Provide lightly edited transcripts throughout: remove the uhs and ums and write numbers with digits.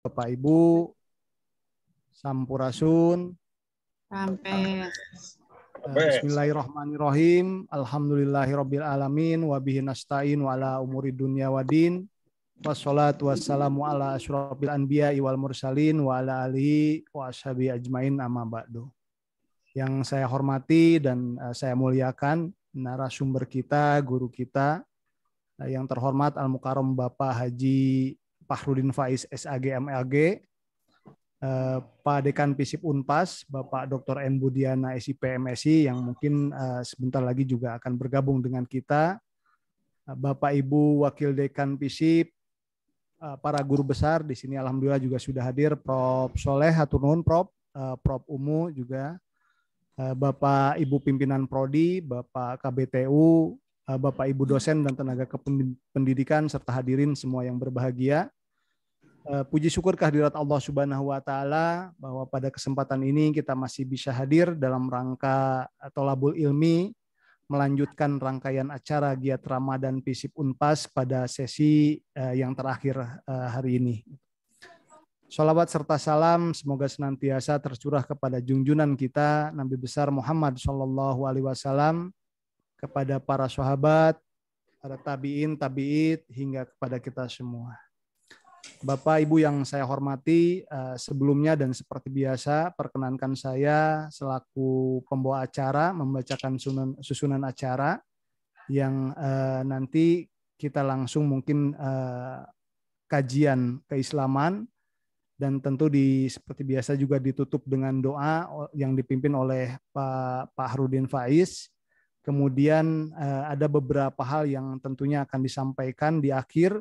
Bapak Ibu, Sampurasun. Sampai. Bismillahirrahmanirrahim. Alhamdulillahirabbil alamin wa bihi nasta'in wa ala umuri dunya waddin. Wassalatu wassalamu ala asyrofil anbiya'i wal mursalin wa ala alihi wa ashabi ajmain amma ba'du. Yang saya hormati dan saya muliakan narasumber kita, guru kita yang terhormat Al-Mukarram Bapak Haji Fahrudin Faiz SAG MLG, Pak Dekan Fisip Unpas, Bapak Dr. M. Budiana SIP MSI yang mungkin sebentar lagi juga akan bergabung dengan kita, Bapak Ibu Wakil Dekan Fisip, para guru besar di sini alhamdulillah juga sudah hadir, Prof. Soleh hatur nuhun Prof. Prof. Umu juga, Bapak Ibu pimpinan prodi, Bapak KBTU, Bapak Ibu dosen dan tenaga kependidikan serta hadirin semua yang berbahagia. Puji syukur kehadirat Allah Subhanahu wa taala bahwa pada kesempatan ini kita masih bisa hadir dalam rangka Tholabul Ilmi melanjutkan rangkaian acara Giat Ramadan Fisip Unpas pada sesi yang terakhir hari ini. Sholawat serta salam semoga senantiasa tercurah kepada junjungan kita Nabi besar Muhammad Shallallahu Alaihi Wasallam, kepada para sahabat, para tabiin, tabiit hingga kepada kita semua. Bapak Ibu yang saya hormati, sebelumnya dan seperti biasa perkenankan saya selaku pembawa acara membacakan susunan acara yang nanti kita langsung mungkin kajian keislaman dan tentu seperti biasa juga ditutup dengan doa yang dipimpin oleh Pak Fahrudin Faiz. Kemudian ada beberapa hal yang tentunya akan disampaikan di akhir,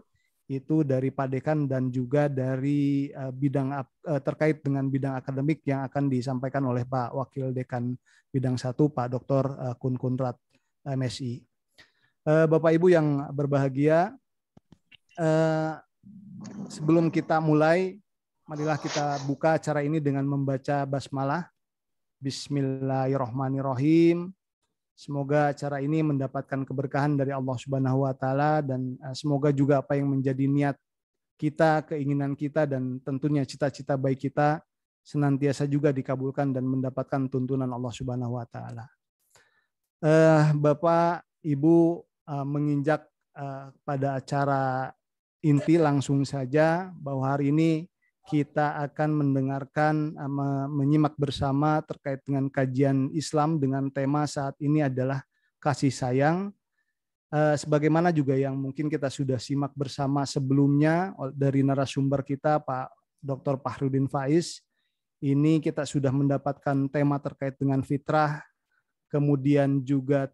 itu dari Pak Dekan dan juga dari bidang terkait dengan bidang akademik yang akan disampaikan oleh Pak Wakil Dekan Bidang 1 Pak Dr. Kun Kunrat MSI. Bapak Ibu yang berbahagia, sebelum kita mulai, marilah kita buka acara ini dengan membaca basmalah. Bismillahirrahmanirrahim. Semoga acara ini mendapatkan keberkahan dari Allah Subhanahu wa taala dan semoga juga apa yang menjadi niat kita, keinginan kita dan tentunya cita-cita baik kita senantiasa juga dikabulkan dan mendapatkan tuntunan Allah Subhanahu wa taala. Bapak, Ibu menginjak pada acara inti langsung saja bahwa hari ini kita akan mendengarkan, menyimak bersama terkait dengan kajian Islam dengan tema saat ini adalah kasih sayang. Sebagaimana juga yang mungkin kita sudah simak bersama sebelumnya dari narasumber kita Pak Dr. Fahrudin Faiz, ini kita sudah mendapatkan tema terkait dengan fitrah, kemudian juga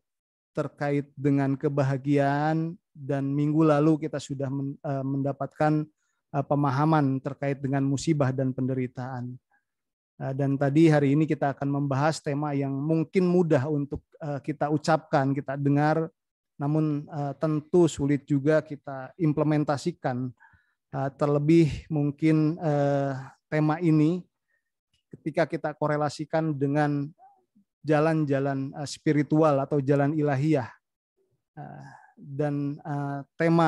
terkait dengan kebahagiaan, dan minggu lalu kita sudah mendapatkan pemahaman terkait dengan musibah dan penderitaan. Dan tadi hari ini kita akan membahas tema yang mungkin mudah untuk kita ucapkan, kita dengar, namun tentu sulit juga kita implementasikan. Terlebih mungkin tema ini ketika kita korelasikan dengan jalan-jalan spiritual atau jalan ilahiyah. Dan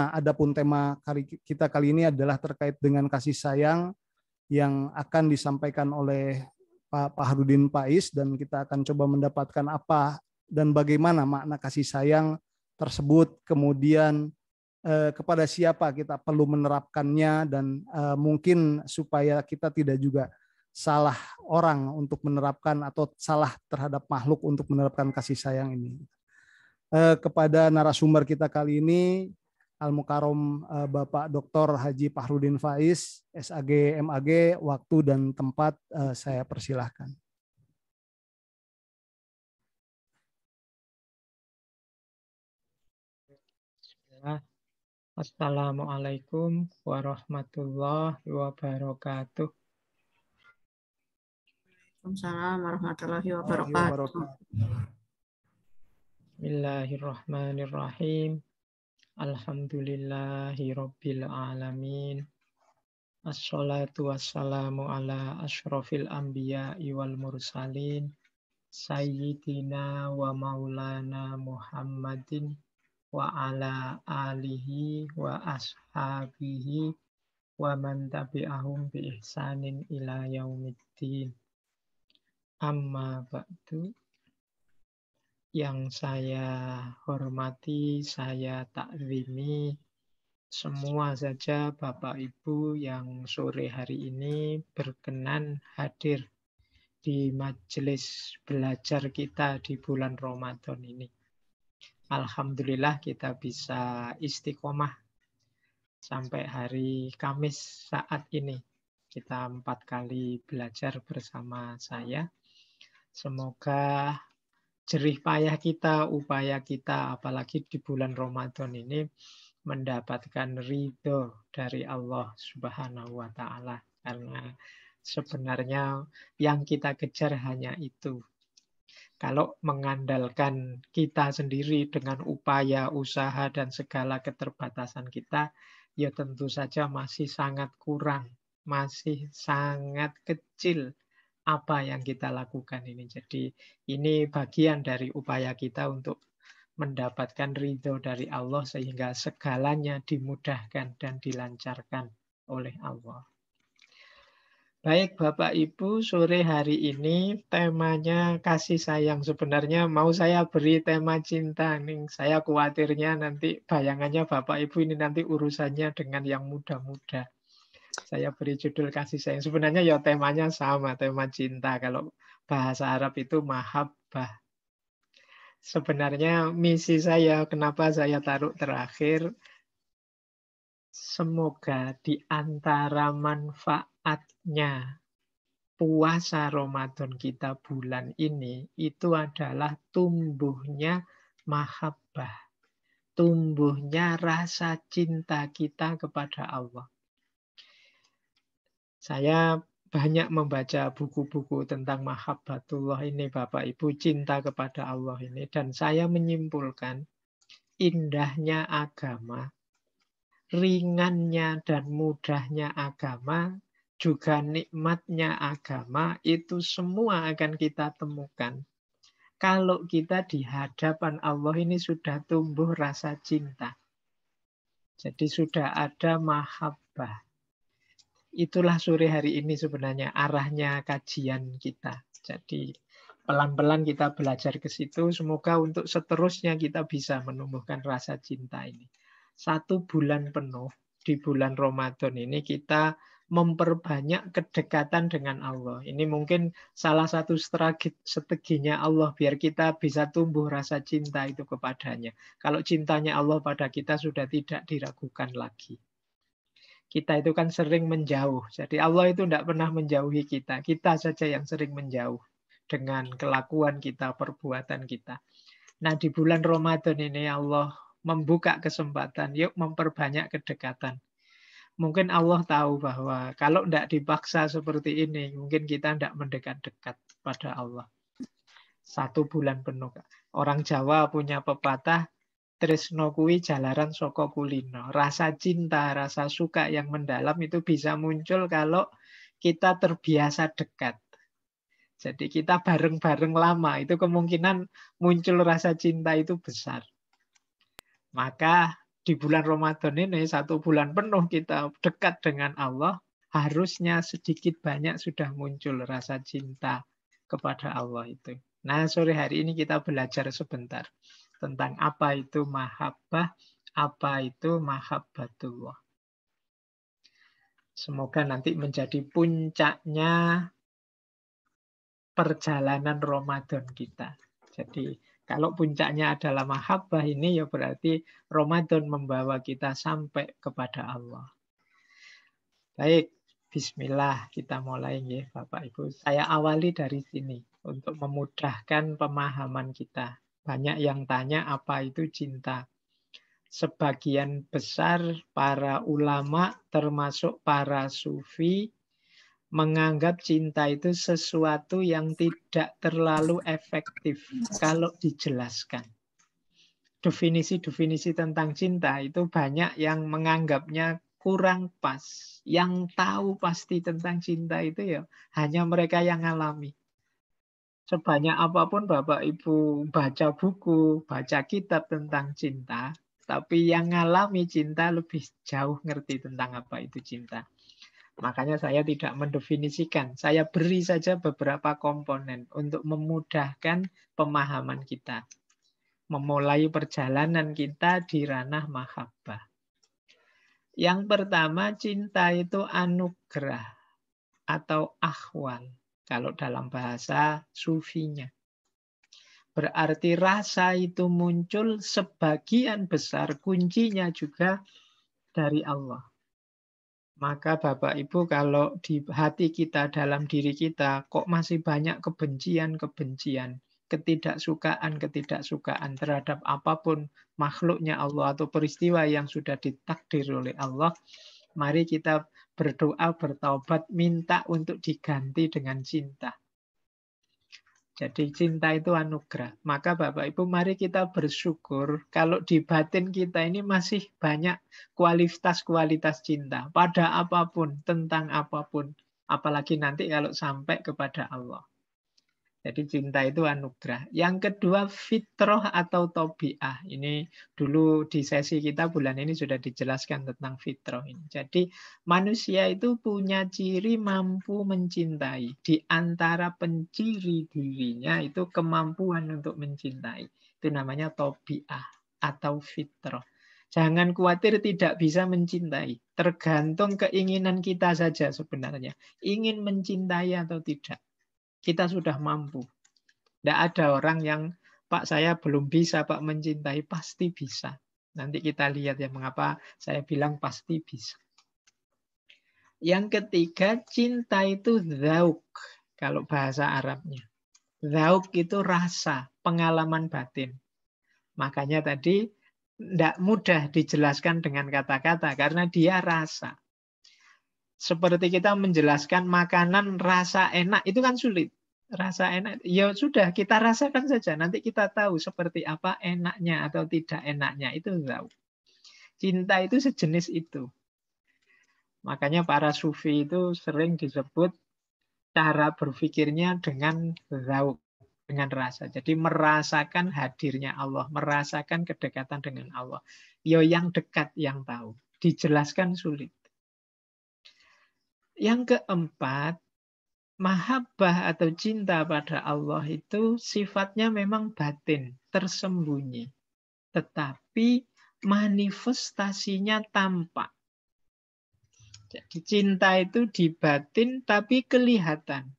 adapun tema kita kali ini adalah terkait dengan kasih sayang yang akan disampaikan oleh Pak Fahrudin Faiz, dan kita akan coba mendapatkan apa dan bagaimana makna kasih sayang tersebut, kemudian kepada siapa kita perlu menerapkannya, dan mungkin supaya kita tidak juga salah orang untuk menerapkan atau salah terhadap makhluk untuk menerapkan kasih sayang ini. Kepada narasumber kita kali ini Al-Mukarram Bapak Dr. Haji Fahrudin Faiz SAG MAG, waktu dan tempat saya persilahkan. Assalamualaikum warahmatullahi wabarakatuh. Waalaikumsalam warahmatullahi wabarakatuh. Bismillahirrahmanirrahim. Alhamdulillahi rabbil alamin. Assalatu wassalamu ala asyrofil anbiya'i wal mursalin. Sayyidina wa maulana Muhammadin wa ala alihi wa ashabihi wa man tabi'ahum bi ihsanin ila yaumiddin. Amma ba'du. Yang saya hormati, saya takrimi semua saja Bapak Ibu yang sore hari ini berkenan hadir di majelis belajar kita di bulan Ramadan ini. Alhamdulillah kita bisa istiqomah sampai hari Kamis saat ini. Kita 4 kali belajar bersama saya. Semoga jerih payah kita, upaya kita, apalagi di bulan Ramadan ini, mendapatkan ridho dari Allah Subhanahu wa Ta'ala. Karena sebenarnya yang kita kejar hanya itu. Kalau mengandalkan kita sendiri dengan upaya, usaha, dan segala keterbatasan kita, ya tentu saja masih sangat kurang, masih sangat kecil apa yang kita lakukan ini. Jadi ini bagian dari upaya kita untuk mendapatkan ridho dari Allah sehingga segalanya dimudahkan dan dilancarkan oleh Allah. Baik Bapak Ibu, sore hari ini temanya kasih sayang. Sebenarnya mau saya beri tema cinta nih. Saya khawatirnya nanti bayangannya Bapak Ibu ini nanti urusannya dengan yang muda-muda. Saya beri judul kasih sayang. Sebenarnya ya temanya sama, tema cinta. Kalau bahasa Arab itu mahabbah. Sebenarnya misi saya, kenapa saya taruh terakhir, semoga di antara manfaatnya puasa Ramadan kita bulan ini, itu adalah tumbuhnya mahabbah. Tumbuhnya rasa cinta kita kepada Allah. Saya banyak membaca buku-buku tentang mahabbatullah ini, Bapak Ibu, cinta kepada Allah ini. Dan saya menyimpulkan, indahnya agama, ringannya dan mudahnya agama, juga nikmatnya agama, itu semua akan kita temukan kalau kita di hadapan Allah ini sudah tumbuh rasa cinta. Jadi sudah ada mahabbah. Itulah sore hari ini sebenarnya arahnya kajian kita. Jadi pelan-pelan kita belajar ke situ. Semoga untuk seterusnya kita bisa menumbuhkan rasa cinta ini. 1 bulan penuh di bulan Ramadan ini kita memperbanyak kedekatan dengan Allah. Ini mungkin salah satu strateginya Allah biar kita bisa tumbuh rasa cinta itu kepadanya. Kalau cintanya Allah pada kita sudah tidak diragukan lagi. Kita itu kan sering menjauh. Jadi Allah itu tidak pernah menjauhi kita. Kita saja yang sering menjauh dengan kelakuan kita, perbuatan kita. Nah di bulan Ramadan ini Allah membuka kesempatan, yuk memperbanyak kedekatan. Mungkin Allah tahu bahwa kalau tidak dipaksa seperti ini, mungkin kita tidak mendekat-dekat pada Allah. 1 bulan penuh. Orang Jawa punya pepatah, tresno kuwi jalaran saka kulino. Rasa cinta, rasa suka yang mendalam itu bisa muncul kalau kita terbiasa dekat. Jadi kita bareng-bareng lama, itu kemungkinan muncul rasa cinta itu besar. Maka di bulan Ramadan ini 1 bulan penuh kita dekat dengan Allah, harusnya sedikit banyak sudah muncul rasa cinta kepada Allah itu. Nah sore hari ini kita belajar sebentar tentang apa itu mahabbah, apa itu mahabbatullah. Semoga nanti menjadi puncaknya perjalanan Ramadan kita. Jadi kalau puncaknya adalah mahabbah ini ya berarti Ramadan membawa kita sampai kepada Allah. Baik, bismillah kita mulai ya Bapak Ibu. Saya awali dari sini untuk memudahkan pemahaman kita. Banyak yang tanya apa itu cinta. Sebagian besar para ulama termasuk para sufi menganggap cinta itu sesuatu yang tidak terlalu efektif kalau dijelaskan. Definisi-definisi tentang cinta itu banyak yang menganggapnya kurang pas. Yang tahu pasti tentang cinta itu ya hanya mereka yang alami. Sebanyak apapun Bapak Ibu baca buku, baca kitab tentang cinta, Tapi yang ngalami cinta lebih jauh ngerti tentang apa itu cinta. Makanya saya tidak mendefinisikan. Saya beri saja beberapa komponen untuk memudahkan pemahaman kita. Memulai perjalanan kita di ranah mahabbah. Yang pertama, cinta itu anugerah atau akhwal. Kalau dalam bahasa sufinya. Berarti rasa itu muncul sebagian besar kuncinya juga dari Allah. Maka Bapak Ibu kalau di hati kita, dalam diri kita, kok masih banyak kebencian-kebencian, ketidaksukaan terhadap apapun makhluknya Allah atau peristiwa yang sudah ditakdir oleh Allah, mari kita berdoa, bertaubat, minta untuk diganti dengan cinta. Jadi cinta itu anugerah. Maka Bapak Ibu mari kita bersyukur kalau di batin kita ini masih banyak kualitas-kualitas cinta. Pada apapun, tentang apapun. Apalagi nanti kalau sampai kepada Allah. Jadi cinta itu anugerah. Yang kedua fitrah atau tobiah. Ini dulu di sesi kita bulan ini sudah dijelaskan tentang fitrah ini. Jadi manusia itu punya ciri mampu mencintai. Di antara penciri dirinya itu kemampuan untuk mencintai. Itu namanya tobiah atau fitrah. Jangan khawatir tidak bisa mencintai. Tergantung keinginan kita saja sebenarnya. Ingin mencintai atau tidak. Kita sudah mampu. Tidak ada orang yang, Pak saya belum bisa Pak mencintai. Pasti bisa. Nanti kita lihat ya mengapa saya bilang pasti bisa. Yang ketiga, cinta itu dzauk. Kalau bahasa Arabnya. Dzauk itu rasa, pengalaman batin. Makanya tadi tidak mudah dijelaskan dengan kata-kata karena dia rasa. Seperti kita menjelaskan makanan rasa enak, itu kan sulit. Rasa enak, ya sudah kita rasakan saja. Nanti kita tahu seperti apa enaknya atau tidak enaknya. Itu tahu. Cinta itu sejenis itu. Makanya para sufi itu sering disebut cara berpikirnya dengan zauk, dengan rasa. Jadi merasakan hadirnya Allah, merasakan kedekatan dengan Allah. Ya yang dekat yang tahu. Dijelaskan sulit. Yang keempat, mahabbah atau cinta pada Allah itu sifatnya memang batin, tersembunyi. Tetapi manifestasinya tampak. Jadi cinta itu di batin tapi kelihatan.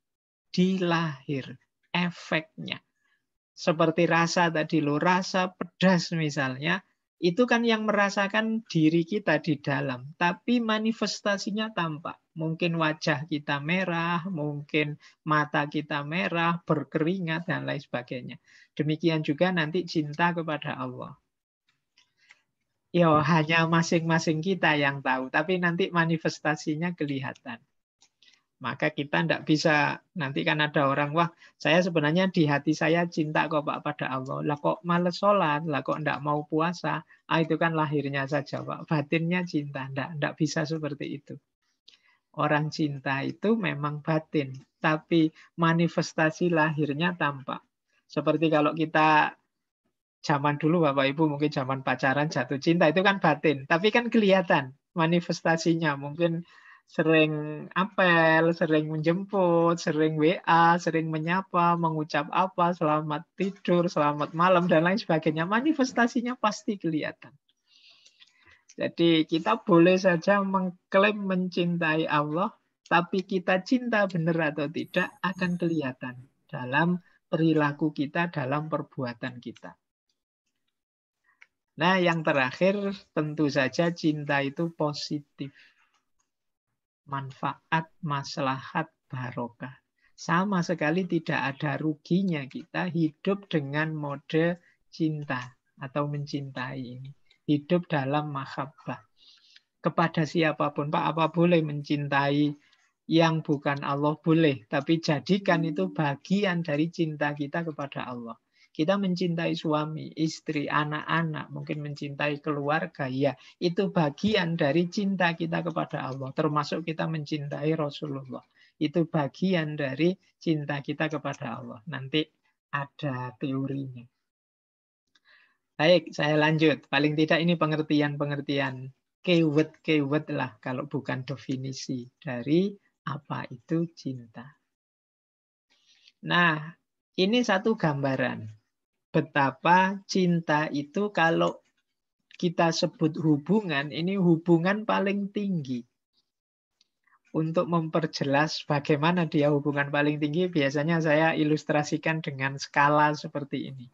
Di lahir, efeknya. Seperti rasa tadi loh, rasa pedas misalnya. Itu kan yang merasakan diri kita di dalam. Tapi manifestasinya tampak. Mungkin wajah kita merah, mungkin mata kita merah, berkeringat, dan lain sebagainya. Demikian juga nanti cinta kepada Allah. Ya, hanya masing-masing kita yang tahu. Tapi nanti manifestasinya kelihatan. Maka kita tidak bisa, nanti kan ada orang, wah saya sebenarnya di hati saya cinta kok Pak pada Allah. Lah kok males sholat, lah kok tidak mau puasa. Itu kan lahirnya saja Pak, batinnya cinta. Tidak bisa seperti itu. Orang cinta itu memang batin, tapi manifestasi lahirnya tampak. Seperti kalau kita zaman dulu Bapak Ibu mungkin zaman pacaran jatuh cinta itu kan batin, tapi kan kelihatan manifestasinya. Mungkin sering apel, sering menjemput, sering WA, sering menyapa, mengucap apa, selamat tidur, selamat malam, dan lain sebagainya. Manifestasinya pasti kelihatan. Jadi kita boleh saja mengklaim mencintai Allah, tapi kita cinta benar atau tidak akan kelihatan dalam perilaku kita, dalam perbuatan kita. Nah, yang terakhir tentu saja cinta itu positif. Manfaat, maslahat, barokah. Sama sekali tidak ada ruginya kita hidup dengan mode cinta atau mencintai ini. Hidup dalam mahabbah. Kepada siapapun, Pak, apa boleh mencintai yang bukan Allah? Boleh, tapi jadikan itu bagian dari cinta kita kepada Allah. Kita mencintai suami, istri, anak-anak, mungkin mencintai keluarga, ya itu bagian dari cinta kita kepada Allah. Termasuk kita mencintai Rasulullah. Itu bagian dari cinta kita kepada Allah. Nanti ada teorinya. Baik, saya lanjut. Paling tidak ini pengertian-pengertian keyword lah kalau bukan definisi dari apa itu cinta. Nah, ini satu gambaran betapa cinta itu kalau kita sebut hubungan, ini hubungan paling tinggi. Untuk memperjelas bagaimana dia hubungan paling tinggi, biasanya saya ilustrasikan dengan skala seperti ini.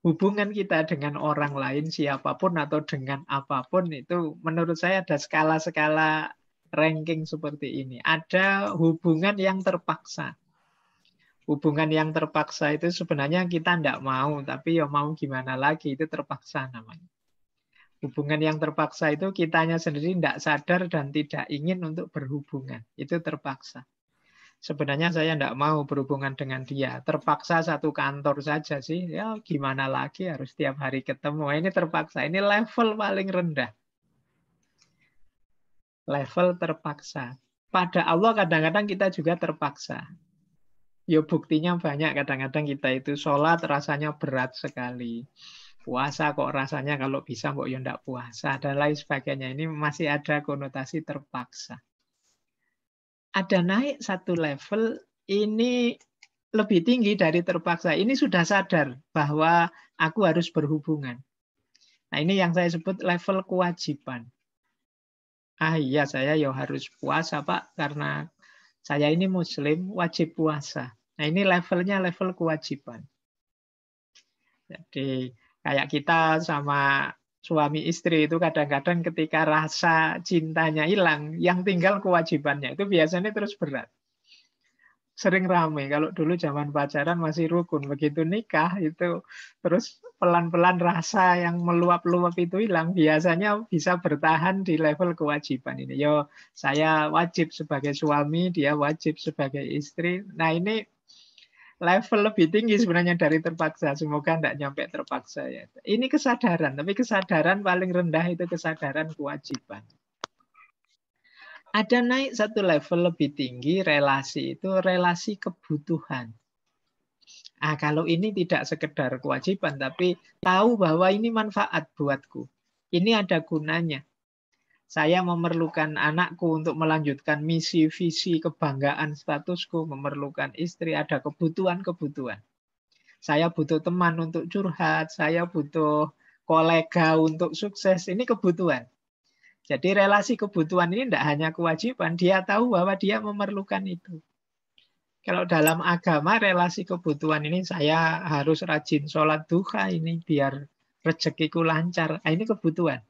Hubungan kita dengan orang lain, siapapun atau dengan apapun, itu menurut saya ada skala-skala ranking seperti ini. Ada hubungan yang terpaksa. Hubungan yang terpaksa itu sebenarnya kita tidak mau, tapi ya mau gimana lagi, itu terpaksa namanya. Hubungan yang terpaksa itu kitanya sendiri tidak sadar dan tidak ingin untuk berhubungan. Itu terpaksa. Sebenarnya saya tidak mau berhubungan dengan dia. Terpaksa satu kantor saja sih. Ya gimana lagi harus tiap hari ketemu. Ini terpaksa. Ini level paling rendah. Level terpaksa. Pada Allah kadang-kadang kita juga terpaksa. Ya buktinya banyak. Kadang-kadang kita itu sholat rasanya berat sekali. Puasa kok rasanya kalau bisa kok ya tidak puasa. Dan lain sebagainya. Ini masih ada konotasi terpaksa. Ada naik satu level, ini lebih tinggi dari terpaksa. Ini sudah sadar bahwa aku harus berhubungan. Nah ini yang saya sebut level kewajiban. Ah iya saya ya harus puasa Pak, karena saya ini muslim, wajib puasa. Nah ini levelnya level kewajiban. Jadi kayak kita sama suami istri itu kadang-kadang ketika rasa cintanya hilang, yang tinggal kewajibannya itu biasanya terus berat. Sering rame, kalau dulu zaman pacaran masih rukun, begitu nikah itu terus pelan-pelan rasa yang meluap-luap itu hilang, biasanya bisa bertahan di level kewajiban ini. Yo, saya wajib sebagai suami, dia wajib sebagai istri. Nah ini level lebih tinggi sebenarnya dari terpaksa. Semoga tidak nyampe terpaksa ya. Ini kesadaran, tapi kesadaran paling rendah itu kesadaran kewajiban. Ada naik satu level lebih tinggi relasi, itu relasi kebutuhan. Ah, kalau ini tidak sekedar kewajiban, tapi tahu bahwa ini manfaat buatku. Ini ada gunanya. Saya memerlukan anakku untuk melanjutkan misi, visi, kebanggaan, statusku, memerlukan istri, ada kebutuhan-kebutuhan. Saya butuh teman untuk curhat, saya butuh kolega untuk sukses, ini kebutuhan. Jadi relasi kebutuhan ini tidak hanya kewajiban, dia tahu bahwa dia memerlukan itu. Kalau dalam agama relasi kebutuhan ini saya harus rajin sholat duha ini biar rezekiku lancar. Nah, ini kebutuhan.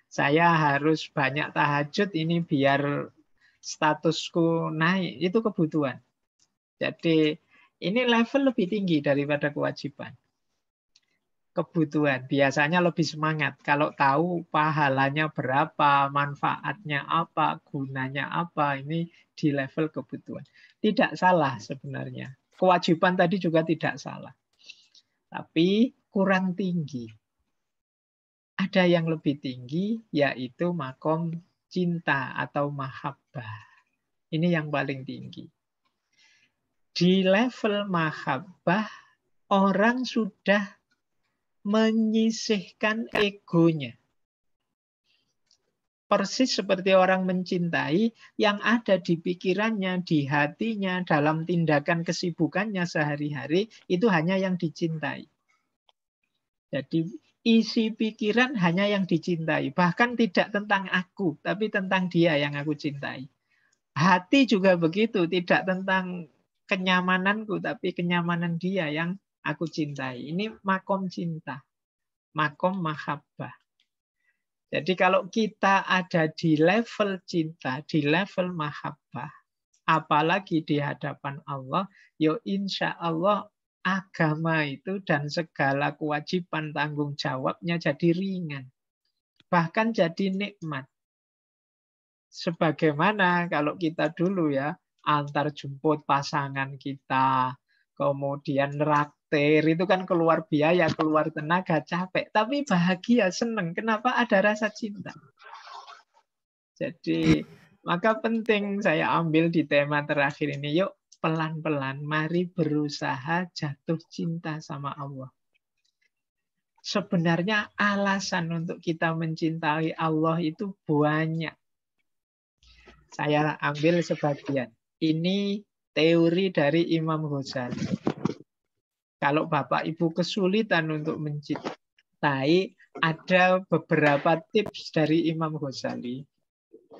Saya harus banyak tahajud ini biar statusku naik. Itu kebutuhan. Jadi ini level lebih tinggi daripada kewajiban. Kebutuhan. Biasanya lebih semangat. Kalau tahu pahalanya berapa, manfaatnya apa, gunanya apa, ini di level kebutuhan. Tidak salah sebenarnya. Kewajiban tadi juga tidak salah. Tapi kurang tinggi. Ada yang lebih tinggi, yaitu makom cinta atau mahabbah. Ini yang paling tinggi. Di level mahabbah, orang sudah menyisihkan egonya. Persis seperti orang mencintai, yang ada di pikirannya, di hatinya, dalam tindakan kesibukannya sehari-hari, itu hanya yang dicintai. Jadi isi pikiran hanya yang dicintai. Bahkan tidak tentang aku, tapi tentang dia yang aku cintai. Hati juga begitu, tidak tentang kenyamananku, tapi kenyamanan dia yang aku cintai. Ini makom cinta. Makom mahabbah. Jadi kalau kita ada di level cinta, di level mahabbah, apalagi di hadapan Allah, yo insya Allah agama itu dan segala kewajiban tanggung jawabnya jadi ringan. Bahkan jadi nikmat. Sebagaimana kalau kita dulu ya, antar jemput pasangan kita, kemudian traktir, itu kan keluar biaya, keluar tenaga, capek. Tapi bahagia, senang. Kenapa? Ada rasa cinta. Jadi, maka penting saya ambil di tema terakhir ini. Yuk, pelan-pelan, mari berusaha jatuh cinta sama Allah. Sebenarnya alasan untuk kita mencintai Allah itu banyak. Saya ambil sebagian. Ini teori dari Imam Ghazali. Kalau Bapak Ibu kesulitan untuk mencintai, ada beberapa tips dari Imam Ghazali.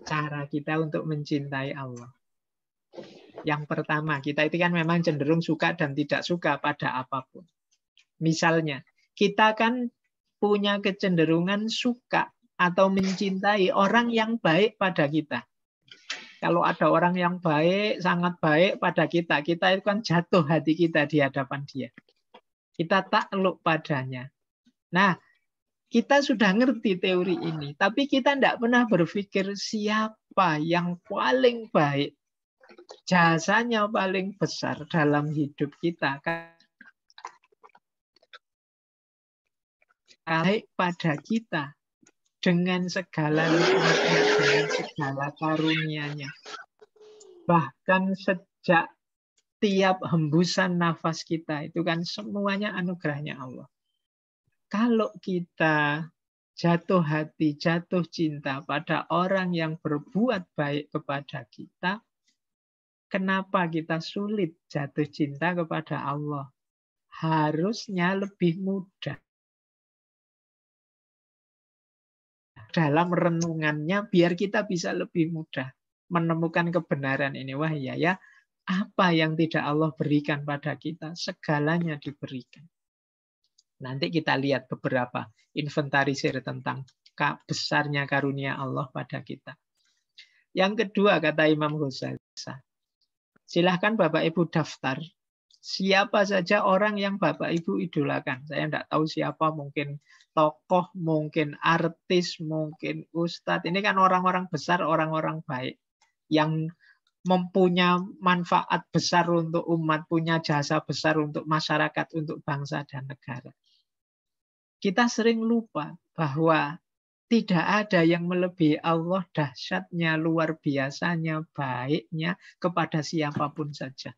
Cara kita untuk mencintai Allah. Yang pertama, kita itu kan memang cenderung suka dan tidak suka pada apapun. Misalnya, kita kan punya kecenderungan suka atau mencintai orang yang baik pada kita. Kalau ada orang yang baik, sangat baik pada kita, kita itu kan jatuh hati kita di hadapan dia. Kita takluk padanya. Nah, kita sudah ngerti teori ini, tapi kita tidak pernah berpikir siapa yang paling baik, jasanya paling besar dalam hidup kita. Baik pada kita dengan segala nikmatnya, dengan segala karunia-Nya. Bahkan sejak tiap hembusan nafas kita, itu kan semuanya anugerahnya Allah. Kalau kita jatuh hati, jatuh cinta pada orang yang berbuat baik kepada kita, kenapa kita sulit jatuh cinta kepada Allah? Harusnya lebih mudah. Dalam renungannya, biar kita bisa lebih mudah menemukan kebenaran ini. Wah iya ya, apa yang tidak Allah berikan pada kita, segalanya diberikan. Nanti kita lihat beberapa inventarisir tentang besarnya karunia Allah pada kita. Yang kedua, kata Imam Ghazali, silahkan Bapak Ibu daftar siapa saja orang yang Bapak Ibu idolakan. Saya tidak tahu siapa, mungkin tokoh, mungkin artis, mungkin ustadz. Ini kan orang-orang besar, orang-orang baik yang mempunyai manfaat besar untuk umat, punya jasa besar untuk masyarakat, untuk bangsa dan negara. Kita sering lupa bahwa tidak ada yang melebihi Allah dahsyatnya, luar biasanya, baiknya kepada siapapun saja.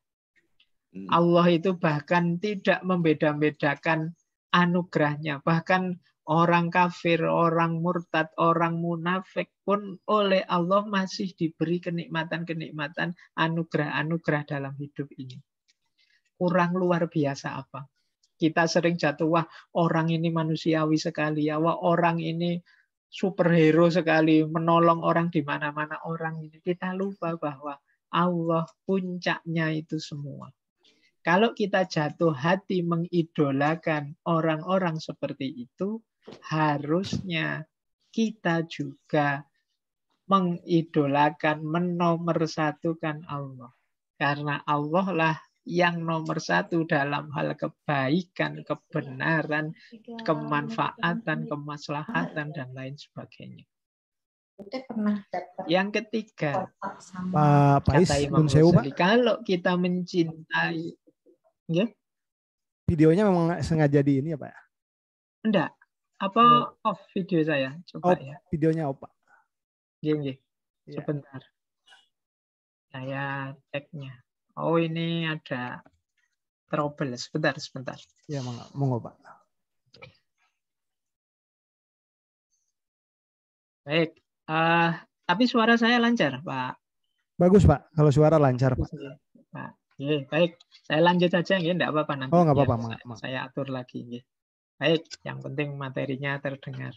Allah itu bahkan tidak membeda-bedakan anugerahnya. Bahkan orang kafir, orang murtad, orang munafik pun oleh Allah masih diberi kenikmatan-kenikmatan, anugerah-anugerah dalam hidup ini. Kurang luar biasa apa? Kita sering jatuh, wah orang ini manusiawi sekali, ya, wah orang ini superhero sekali, menolong orang di mana-mana orang ini. Kita lupa bahwa Allah puncaknya itu semua. Kalau kita jatuh hati mengidolakan orang-orang seperti itu, harusnya kita juga mengidolakan, menomorsatukan Allah. Karena Allah lah yang nomor satu dalam hal kebaikan, kebenaran, kemanfaatan, kemaslahatan, dan lain sebagainya. Yang ketiga, kata Imam Ghazali, kalau kita mencintai, ya? Videonya memang sengaja di ini ya Pak? Enggak. Apa off video saya? Coba ya. Videonya off Pak. Gini, sebentar. Saya ceknya. Oh ini ada trouble. Sebentar. Ya monggo Pak. Baik. Tapi suara saya lancar Pak. Bagus Pak. Kalau suara lancar Pak. Pak. Baik, saya lanjut saja, tidak apa-apa nanti. Oh, nggak apa-apa. Saya atur lagi. Baik, yang penting materinya terdengar.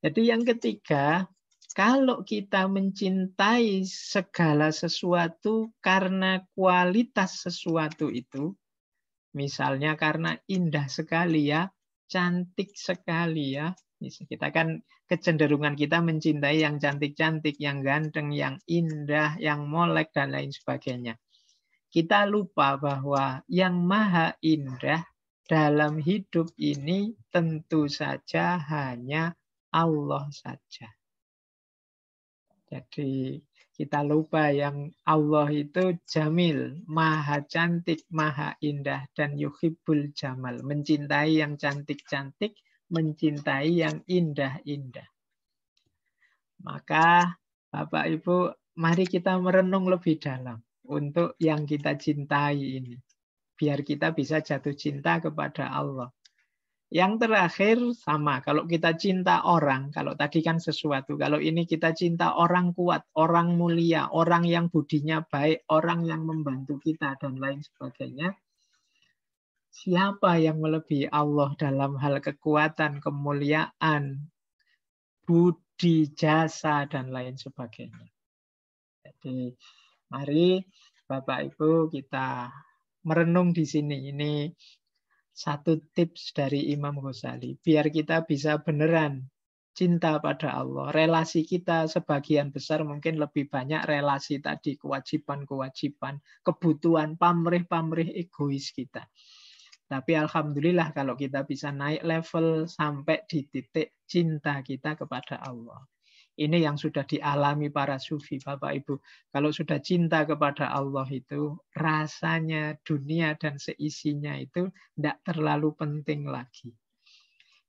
Jadi yang ketiga, kalau kita mencintai segala sesuatu karena kualitas sesuatu itu, misalnya karena indah sekali ya, cantik sekali ya. Kita kan kecenderungan kita mencintai yang cantik-cantik, yang ganteng, yang indah, yang molek, dan lain sebagainya. Kita lupa bahwa yang maha indah dalam hidup ini tentu saja hanya Allah saja. Jadi kita lupa yang Allah itu jamil, maha cantik, maha indah, dan yuhibbul jamal. Mencintai yang cantik-cantik, mencintai yang indah-indah. Maka Bapak Ibu, mari kita merenung lebih dalam untuk yang kita cintai ini. Biar kita bisa jatuh cinta kepada Allah. Yang terakhir sama, kalau kita cinta orang, kalau tadi kan sesuatu, kalau ini kita cinta orang kuat, orang mulia, orang yang budinya baik, orang yang membantu kita, dan lain sebagainya. Siapa yang melebihi Allah dalam hal kekuatan, kemuliaan, budi, jasa, dan lain sebagainya. Jadi mari Bapak Ibu kita merenung di sini. Ini satu tips dari Imam Ghazali. Biar kita bisa beneran cinta pada Allah. Relasi kita sebagian besar mungkin lebih banyak relasi tadi. Kewajiban-kewajiban, kebutuhan, pamrih-pamrih egois kita. Tapi alhamdulillah kalau kita bisa naik level sampai di titik cinta kita kepada Allah. Ini yang sudah dialami para sufi, Bapak Ibu. Kalau sudah cinta kepada Allah itu, rasanya dunia dan seisinya itu tidak terlalu penting lagi.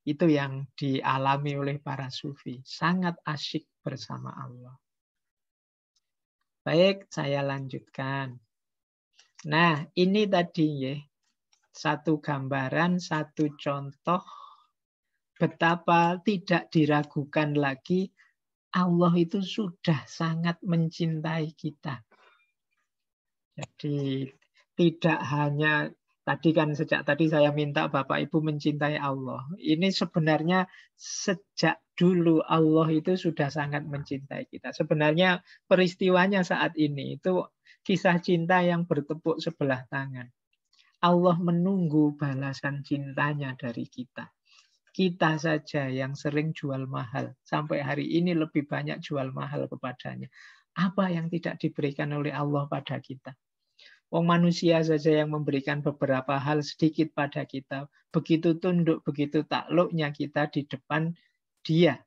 Itu yang dialami oleh para sufi. Sangat asyik bersama Allah. Baik, saya lanjutkan. Nah, ini tadi ya. Satu gambaran, satu contoh betapa tidak diragukan lagi Allah itu sudah sangat mencintai kita. Jadi tidak hanya tadi kan sejak tadi saya minta Bapak Ibu mencintai Allah. Ini sebenarnya sejak dulu Allah itu sudah sangat mencintai kita. Sebenarnya peristiwanya saat ini itu kisah cinta yang bertepuk sebelah tangan. Allah menunggu balasan cintanya dari kita. Kita saja yang sering jual mahal. Sampai hari ini lebih banyak jual mahal kepadanya. Apa yang tidak diberikan oleh Allah pada kita? Wong manusia saja yang memberikan beberapa hal sedikit pada kita. Begitu tunduk, begitu takluknya kita di depan Dia.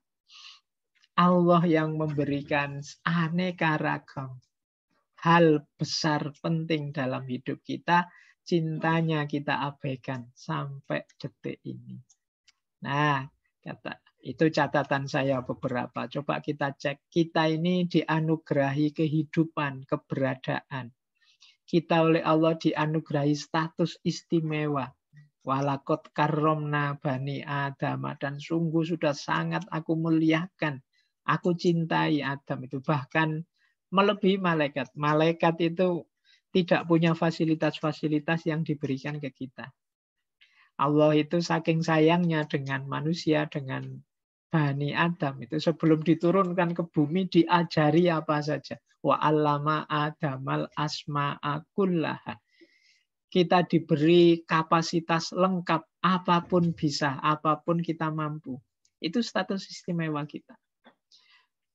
Allah yang memberikan aneka ragam hal besar penting dalam hidup kita. Cintanya kita abaikan sampai detik ini. Nah, itu catatan saya beberapa. Coba kita cek. Kita ini dianugerahi kehidupan, keberadaan. Kita oleh Allah dianugerahi status istimewa. Walakot karomna bani Adam. Dan sungguh sudah sangat aku muliakan. Aku cintai Adam itu. Bahkan melebihi malaikat. Malaikat itu tidak punya fasilitas-fasilitas yang diberikan ke kita. Allah itu saking sayangnya dengan manusia, dengan Bani Adam itu sebelum diturunkan ke bumi diajari apa saja. Wa 'allama Adamal asma'a kullaha. Kita diberi kapasitas lengkap, apapun bisa, apapun kita mampu. Itu status istimewa kita.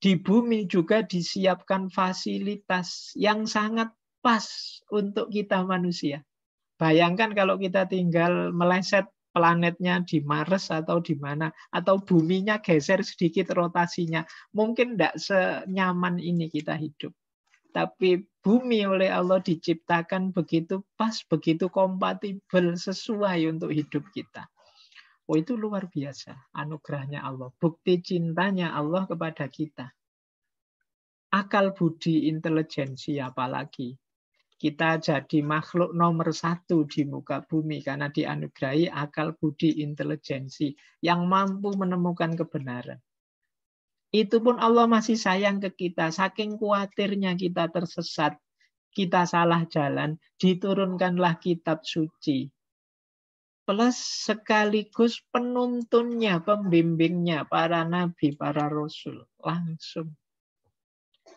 Di bumi juga disiapkan fasilitas yang sangat pas untuk kita manusia. Bayangkan kalau kita tinggal meleset planetnya di Mars atau di mana, atau buminya geser sedikit rotasinya, mungkin tidak senyaman ini kita hidup. Tapi bumi oleh Allah diciptakan begitu pas, begitu kompatibel, sesuai untuk hidup kita. Oh, itu luar biasa anugerahnya Allah, bukti cintanya Allah kepada kita. Akal budi intelijensi apalagi. Kita jadi makhluk nomor 1 di muka bumi karena dianugerahi akal budi intelijensi yang mampu menemukan kebenaran. Itu pun Allah masih sayang ke kita. Saking khawatirnya kita tersesat, kita salah jalan, diturunkanlah kitab suci. Plus sekaligus penuntunnya, pembimbingnya, para nabi, para rasul. Langsung.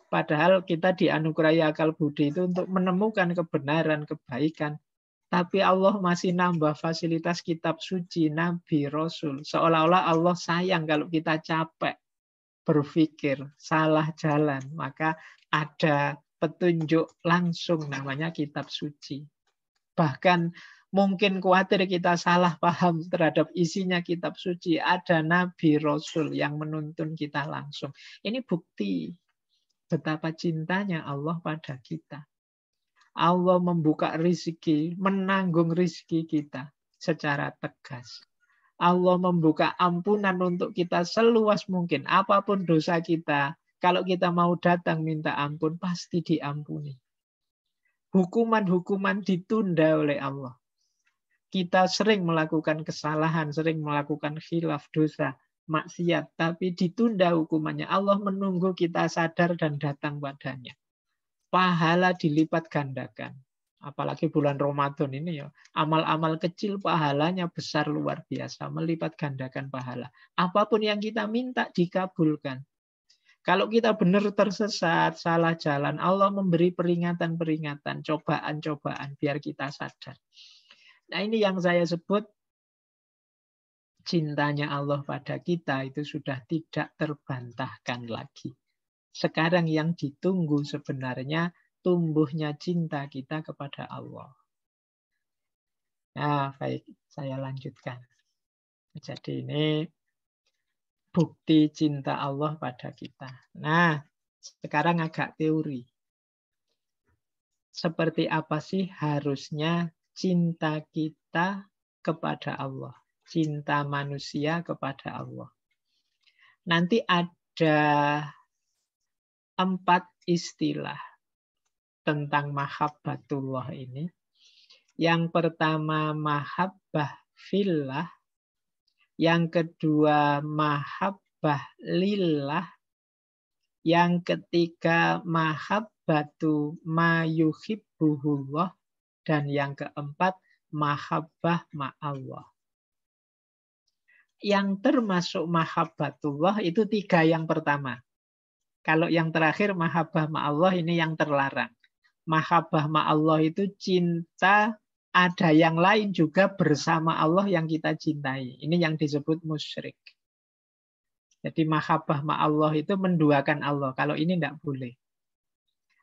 Padahal kita dianugerahi akal budi itu untuk menemukan kebenaran, kebaikan. Tapi Allah masih nambah fasilitas kitab suci, nabi, rasul. Seolah-olah Allah sayang kalau kita capek berpikir, salah jalan. Maka ada petunjuk langsung namanya kitab suci. Bahkan mungkin khawatir kita salah paham terhadap isinya kitab suci. Ada nabi, rasul yang menuntun kita langsung. Ini bukti betapa cintanya Allah pada kita. Allah membuka rezeki, menanggung rezeki kita secara tegas. Allah membuka ampunan untuk kita seluas mungkin. Apapun dosa kita, kalau kita mau datang minta ampun, pasti diampuni. Hukuman-hukuman ditunda oleh Allah. kita sering melakukan kesalahan, sering melakukan khilaf, dosa, maksiat, tapi ditunda hukumannya. Allah menunggu kita sadar dan datang padanya. Pahala dilipat gandakan. Apalagi bulan Ramadan ini ya, amal-amal kecil pahalanya besar luar biasa, melipat gandakan pahala. Apapun yang kita minta dikabulkan. Kalau kita benar tersesat, salah jalan, Allah memberi peringatan-peringatan, cobaan-cobaan biar kita sadar. Nah, ini yang saya sebut cintanya Allah pada kita itu sudah tidak terbantahkan lagi. Sekarang yang ditunggu sebenarnya tumbuhnya cinta kita kepada Allah. Nah, baik, saya lanjutkan. Jadi ini bukti cinta Allah pada kita. Nah, sekarang agak teori. Seperti apa sih harusnya cinta kita kepada Allah? Cinta manusia kepada Allah. Nanti ada 4 istilah tentang mahabbatullah ini. Yang pertama mahabbah fillah, yang kedua mahabbah lillah, yang ketiga mahabbatu ma yuhibbuhullah, dan yang keempat mahabbah ma'allah. Yang termasuk mahabbatullah itu 3 yang pertama. Kalau yang terakhir mahabbah ma'allah ini yang terlarang. Mahabbah ma'allah itu cinta ada yang lain juga bersama Allah yang kita cintai. Ini yang disebut musyrik. Jadi mahabbah ma'allah itu menduakan Allah. Kalau ini tidak boleh.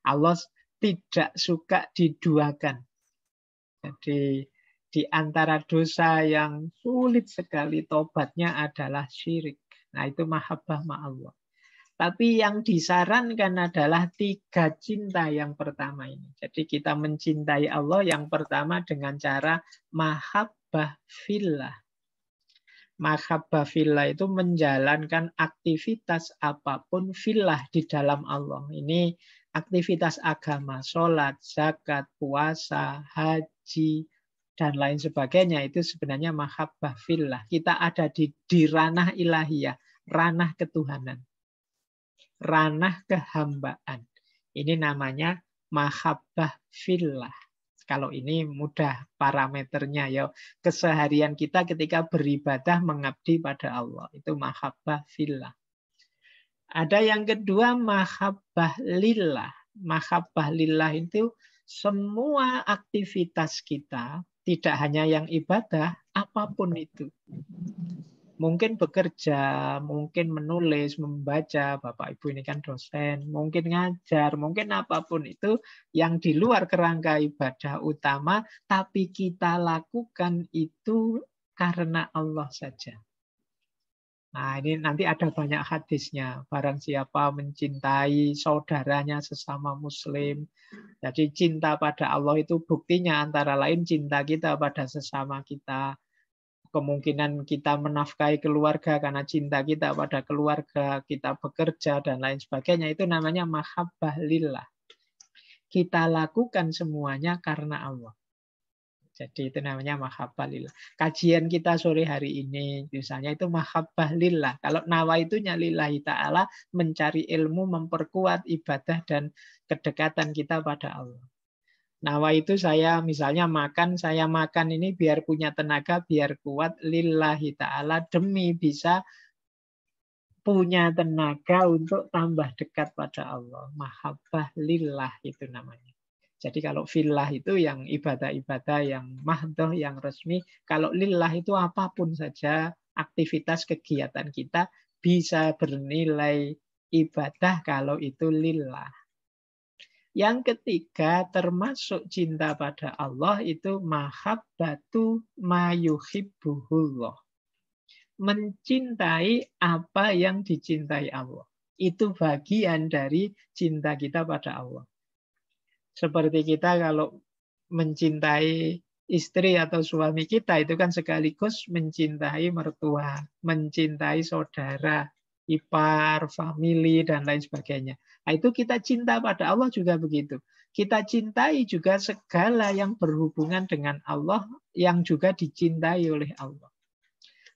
Allah tidak suka diduakan. Jadi di antara dosa yang sulit sekali tobatnya adalah syirik. Nah itu mahabbah ma'allah. Tapi yang disarankan adalah 3 cinta yang pertama ini. Jadi kita mencintai Allah yang pertama dengan cara mahabbah fillah. Mahabbah fillah itu menjalankan aktivitas apapun fillah di dalam Allah. Ini aktivitas agama, sholat, zakat, puasa, haji, dan lain sebagainya. Itu sebenarnya mahabbah fillah. Kita ada di ranah ilahiyah, ranah ketuhanan. Ranah kehambaan. Ini namanya mahabbah fillah. Kalau ini mudah parameternya ya. Keseharian kita ketika beribadah mengabdi pada Allah. Itu mahabbah fillah. Ada yang kedua mahabbah lillah. Mahabbah lillah itu semua aktivitas kita, tidak hanya yang ibadah, apapun itu. Mungkin bekerja, mungkin menulis, membaca, Bapak Ibu ini kan dosen, mungkin ngajar, mungkin apapun itu yang di luar kerangka ibadah utama, tapi kita lakukan itu karena Allah saja. Nah ini nanti ada banyak hadisnya, barang siapa mencintai saudaranya sesama muslim. Jadi cinta pada Allah itu buktinya antara lain cinta kita pada sesama kita. Kemungkinan kita menafkahi keluarga karena cinta kita pada keluarga, kita bekerja dan lain sebagainya, itu namanya mahabbah lillah. Kita lakukan semuanya karena Allah. Jadi itu namanya mahabbah lillah. Kajian kita sore hari ini misalnya itu mahabbah lillah. Kalau nawaitunya lillahi ta'ala, mencari ilmu, memperkuat ibadah dan kedekatan kita pada Allah. Nawa itu saya misalnya saya makan ini biar punya tenaga, biar kuat lillahi ta'ala, demi bisa punya tenaga untuk tambah dekat pada Allah. Mahabbah lillah itu namanya. Jadi kalau fillah itu yang ibadah-ibadah yang mahdoh, yang resmi. Kalau lillah itu apapun saja aktivitas kegiatan kita bisa bernilai ibadah kalau itu lillah. Yang ketiga termasuk cinta pada Allah itu mahabbatu ma yuhibbuhullah. Mencintai apa yang dicintai Allah. Itu bagian dari cinta kita pada Allah. Seperti kita kalau mencintai istri atau suami kita itu kan sekaligus mencintai mertua, mencintai saudara, ipar, famili, dan lain sebagainya. Nah, itu kita cinta pada Allah juga begitu. Kita cintai juga segala yang berhubungan dengan Allah yang juga dicintai oleh Allah.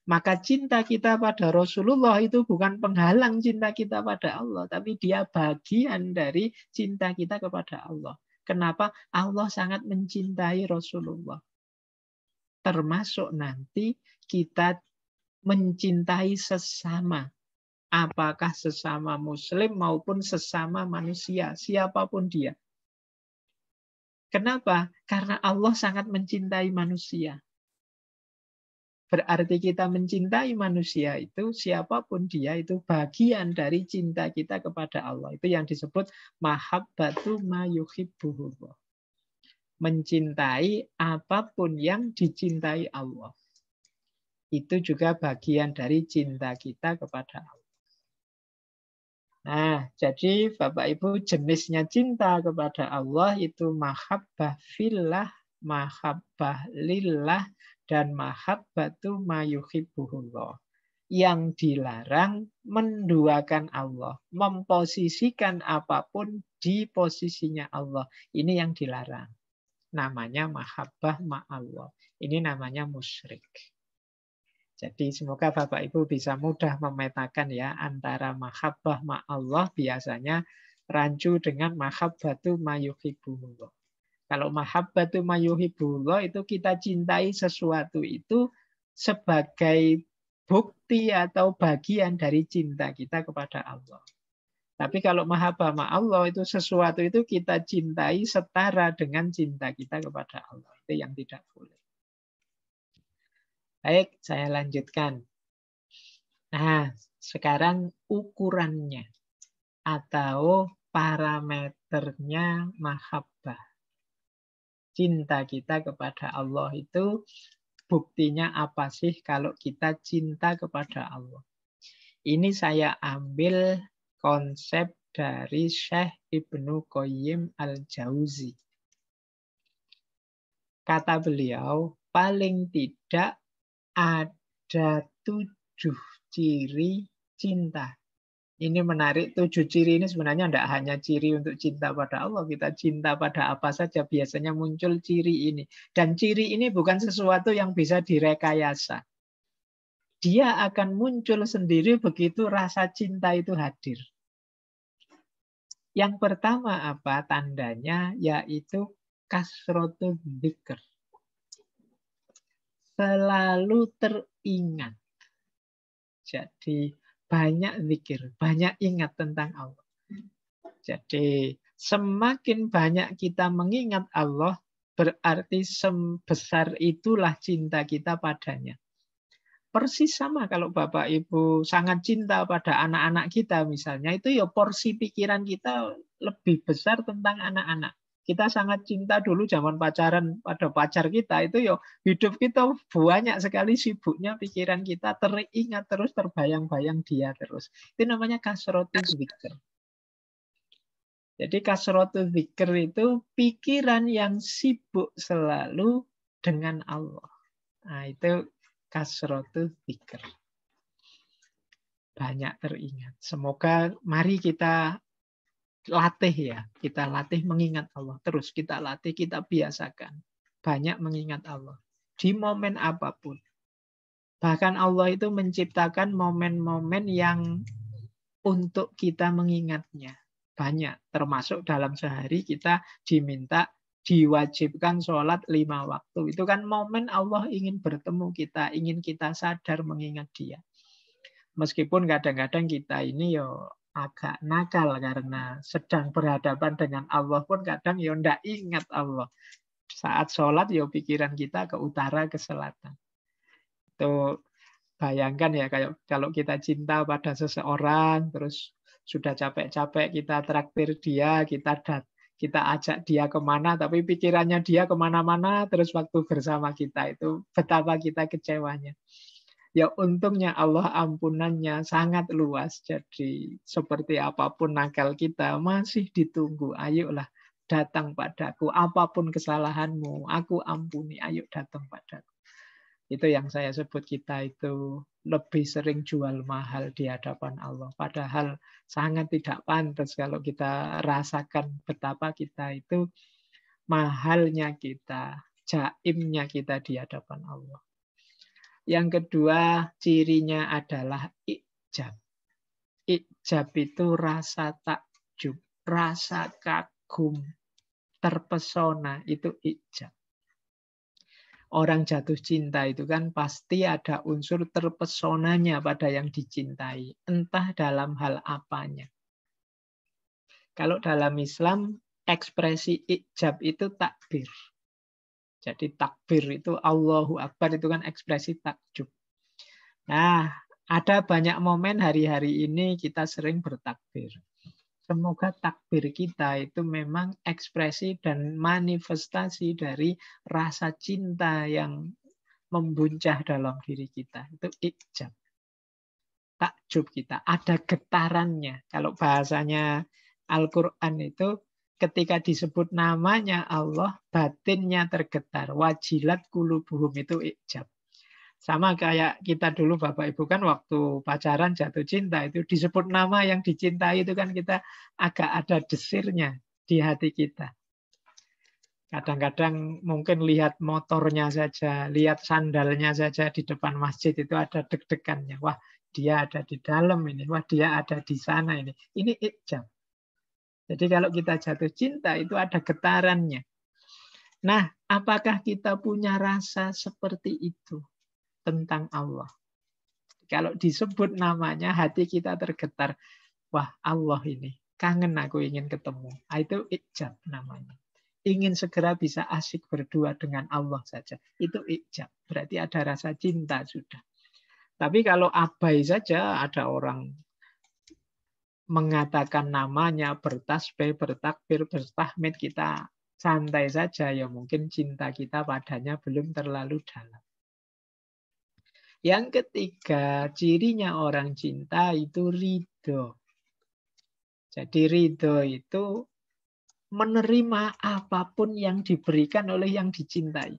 Maka cinta kita pada Rasulullah itu bukan penghalang cinta kita pada Allah, tapi dia bagian dari cinta kita kepada Allah. Kenapa? Allah sangat mencintai Rasulullah. Termasuk nanti kita mencintai sesama. Apakah sesama muslim maupun sesama manusia, siapapun dia. Kenapa? Karena Allah sangat mencintai manusia. Berarti kita mencintai manusia itu, siapapun dia, itu bagian dari cinta kita kepada Allah. Itu yang disebut mahabbatu ma yuhibbuhullah. Mencintai apapun yang dicintai Allah. Itu juga bagian dari cinta kita kepada Allah. Nah, jadi Bapak Ibu, jenisnya cinta kepada Allah itu mahabbah fillah, mahabbah lillah, dan mahabbatu ma yuhibbuhullah. Yang dilarang menduakan Allah, memposisikan apapun di posisinya Allah. Ini yang dilarang. Namanya mahabbah ma Allah. Ini namanya musyrik. Jadi semoga Bapak Ibu bisa mudah memetakan ya antara mahabbah ma Allah biasanya rancu dengan mahabbatu ma yuhibbuhullah. Kalau mahabbatu ma yuhibbuhullah itu kita cintai sesuatu itu sebagai bukti atau bagian dari cinta kita kepada Allah. Tapi kalau mahabbah ma Allah itu sesuatu itu kita cintai setara dengan cinta kita kepada Allah. Itu yang tidak boleh. Baik, saya lanjutkan. Nah, sekarang ukurannya atau parameternya mahabbah. Cinta kita kepada Allah itu buktinya apa sih kalau kita cinta kepada Allah? Ini saya ambil konsep dari Syekh Ibnu Qayyim al-Jauzi. Kata beliau, paling tidak ada 7 ciri cinta. Ini menarik, 7 ciri ini sebenarnya tidak hanya ciri untuk cinta pada Allah. Kita cinta pada apa saja biasanya muncul ciri ini. Dan ciri ini bukan sesuatu yang bisa direkayasa. Dia akan muncul sendiri begitu rasa cinta itu hadir. Yang pertama apa tandanya? Yaitu kasrotul dzikr. Selalu teringat. Jadi banyak zikir, banyak ingat tentang Allah. Jadi semakin banyak kita mengingat Allah, berarti sebesar itulah cinta kita padanya. Persis sama kalau Bapak Ibu sangat cinta pada anak-anak kita misalnya, itu ya porsi pikiran kita lebih besar tentang anak-anak. Kita sangat cinta dulu zaman pacaran pada pacar kita, itu ya hidup kita banyak sekali sibuknya pikiran kita teringat terus, terbayang-bayang dia terus. Itu namanya kasrotul dzikr. Jadi kasrotul dzikr itu pikiran yang sibuk selalu dengan Allah. Nah, itu kasrotul dzikr. Banyak teringat. Semoga mari kita latih ya. Kita latih mengingat Allah. Terus kita latih, kita biasakan. Banyak mengingat Allah. Di momen apapun. Bahkan Allah itu menciptakan momen-momen yang untuk kita mengingatnya. Banyak. Termasuk dalam sehari kita diminta diwajibkan sholat 5 waktu. Itu kan momen Allah ingin bertemu kita, ingin kita sadar mengingat dia. Meskipun kadang-kadang kita ini yo agak nakal karena sedang berhadapan dengan Allah pun kadang yo ndak ingat Allah. Saat sholat yo pikiran kita ke utara, ke selatan. Itu bayangkan ya kalau kita cinta pada seseorang, terus sudah capek-capek kita traktir dia, kita ajak dia kemana, tapi pikirannya dia kemana-mana, terus waktu bersama kita itu betapa kita kecewanya. Ya untungnya Allah ampunannya sangat luas, jadi seperti apapun nakal kita masih ditunggu. Ayolah datang padaku, apapun kesalahanmu, aku ampuni, ayo datang padaku. Itu yang saya sebut kita itu lebih sering jual mahal di hadapan Allah. Padahal sangat tidak pantas kalau kita rasakan betapa kita itu mahalnya kita jaimnya kita di hadapan Allah. Yang kedua, cirinya adalah ijab. Ijab itu rasa takjub, rasa kagum, terpesona, itu ijab. Orang jatuh cinta itu kan pasti ada unsur terpesonanya pada yang dicintai, entah dalam hal apanya. Kalau dalam Islam, ekspresi ijab itu takbir. Jadi takbir itu Allahu Akbar itu kan ekspresi takjub. Nah, ada banyak momen hari-hari ini kita sering bertakbir. Semoga takbir kita itu memang ekspresi dan manifestasi dari rasa cinta yang membuncah dalam diri kita. Itu ijab. Takjub kita. Ada getarannya. Kalau bahasanya Al-Quran itu ketika disebut namanya Allah, batinnya tergetar. Wajilat qulubuhum itu ijab. Sama kayak kita dulu Bapak Ibu kan waktu pacaran jatuh cinta itu disebut nama yang dicintai itu kan kita agak ada desirnya di hati kita. Kadang-kadang mungkin lihat motornya saja, lihat sandalnya saja di depan masjid itu ada deg-degannya. Wah, dia ada di dalam ini, wah dia ada di sana ini. Ini ijab. Jadi kalau kita jatuh cinta itu ada getarannya. Nah, apakah kita punya rasa seperti itu tentang Allah? Kalau disebut namanya, hati kita tergetar. Wah, Allah ini. Kangen aku ingin ketemu. Itu ijab namanya. Ingin segera bisa asik berdua dengan Allah saja. Itu ijab. Berarti ada rasa cinta sudah. Tapi kalau abai saja, ada orang mengatakan namanya, bertasbih, bertakbir, bertahmid, kita santai saja. Ya mungkin cinta kita padanya belum terlalu dalam. Yang ketiga, cirinya orang cinta itu ridho. Jadi ridho itu menerima apapun yang diberikan oleh yang dicintai.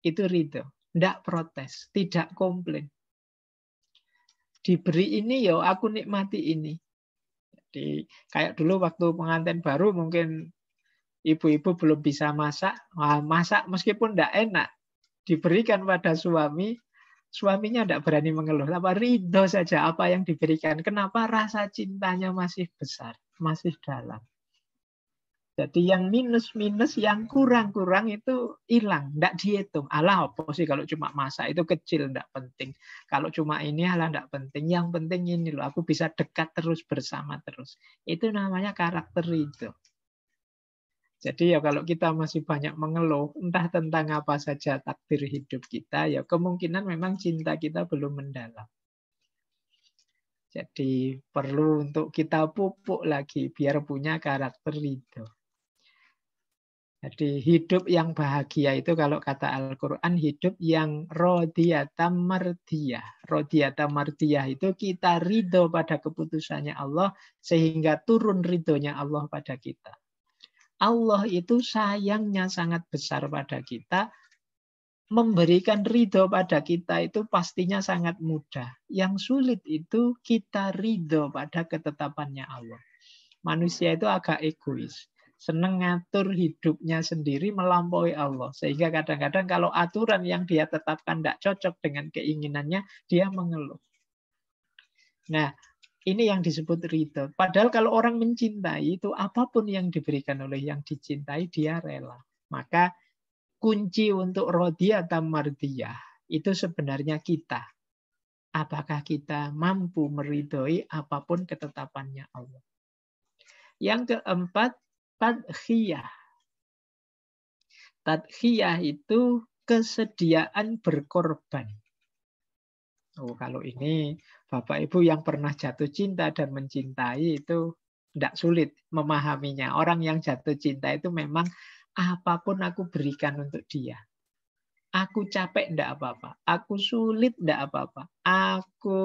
Itu ridho. Tidak protes, tidak komplain. Diberi ini, ya aku nikmati ini. Jadi kayak dulu waktu pengantin baru mungkin ibu-ibu belum bisa masak. Wah, masak meskipun tidak enak. Diberikan pada suami, suaminya tidak berani mengeluh. Apa ridho saja apa yang diberikan. Kenapa? Rasa cintanya masih besar, masih dalam. Jadi yang minus-minus, yang kurang-kurang itu hilang, tidak dihitung. Alah, apa sih kalau cuma masak itu kecil, tidak penting. Kalau cuma ini, alah, tidak penting. Yang penting ini loh, aku bisa dekat terus, bersama terus. Itu namanya karakter ridho. Jadi ya kalau kita masih banyak mengeluh, entah tentang apa saja takdir hidup kita, ya kemungkinan memang cinta kita belum mendalam. Jadi perlu untuk kita pupuk lagi, biar punya karakter ridho. Jadi hidup yang bahagia itu kalau kata Al-Quran, hidup yang rodiyata mardiyah. Rodiyata mardiyah itu kita ridho pada keputusannya Allah, sehingga turun ridhonya Allah pada kita. Allah itu sayangnya sangat besar pada kita, memberikan ridho pada kita itu pastinya sangat mudah. Yang sulit itu kita ridho pada ketetapannya Allah. Manusia itu agak egois. Senang ngatur hidupnya sendiri melampaui Allah. Sehingga kadang-kadang kalau aturan yang dia tetapkan tidak cocok dengan keinginannya, dia mengeluh. Nah, ini yang disebut ridho. Padahal kalau orang mencintai itu apapun yang diberikan oleh yang dicintai, dia rela. Maka kunci untuk rodiyata mardiyah itu sebenarnya kita. Apakah kita mampu meridhoi apapun ketetapannya Allah. Yang keempat, tadkhiyah. Tadkhiyah itu kesediaan berkorban. Oh, kalau ini Bapak Ibu yang pernah jatuh cinta dan mencintai itu tidak sulit memahaminya. Orang yang jatuh cinta itu memang apapun aku berikan untuk dia. Aku capek tidak apa-apa. Aku sulit tidak apa-apa. Aku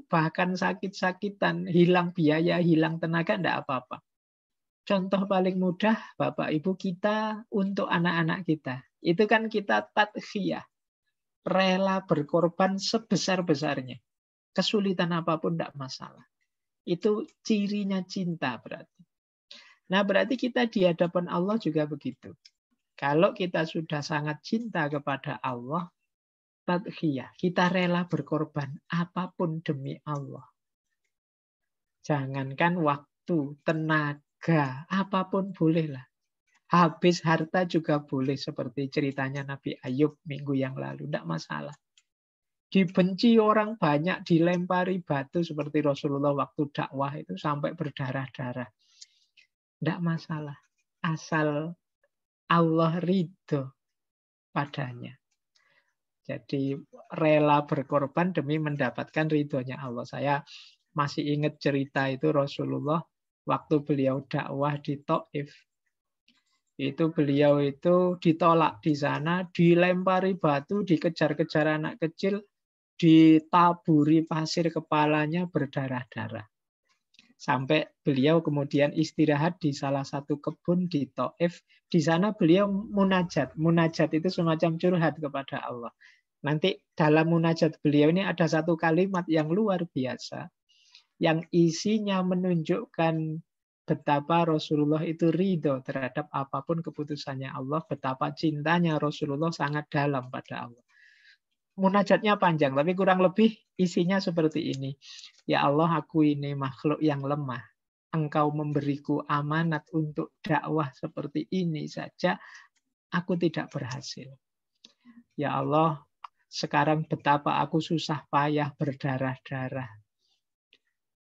bahkan sakit-sakitan, hilang biaya, hilang tenaga tidak apa-apa. Contoh paling mudah, Bapak Ibu, kita untuk anak-anak kita. Itu kan kita tadkhiyah. Rela berkorban sebesar-besarnya. Kesulitan apapun tidak masalah. Itu cirinya cinta berarti. Nah berarti kita di hadapan Allah juga begitu. Kalau kita sudah sangat cinta kepada Allah, tadhiyah, kita rela berkorban apapun demi Allah. Jangankan waktu, tenaga, apapun bolehlah. Habis harta juga boleh, seperti ceritanya Nabi Ayub minggu yang lalu, tidak masalah. Dibenci orang banyak, dilempari batu seperti Rasulullah waktu dakwah itu sampai berdarah-darah. Tidak masalah. Asal Allah ridho padanya. Jadi rela berkorban demi mendapatkan ridhonya Allah. Saya masih ingat cerita itu Rasulullah waktu beliau dakwah di Taif. Itu beliau itu ditolak di sana, dilempari batu, dikejar-kejar anak kecil, ditaburi pasir kepalanya berdarah-darah. Sampai beliau kemudian istirahat di salah satu kebun di Taif. Di sana beliau munajat. Munajat itu semacam curhat kepada Allah. Nanti dalam munajat beliau ini ada satu kalimat yang luar biasa. Yang isinya menunjukkan betapa Rasulullah itu ridho terhadap apapun keputusannya Allah. Betapa cintanya Rasulullah sangat dalam pada Allah. Munajatnya panjang, tapi kurang lebih isinya seperti ini. Ya Allah, aku ini makhluk yang lemah. Engkau memberiku amanat untuk dakwah seperti ini saja, aku tidak berhasil. Ya Allah, sekarang betapa aku susah payah berdarah-darah.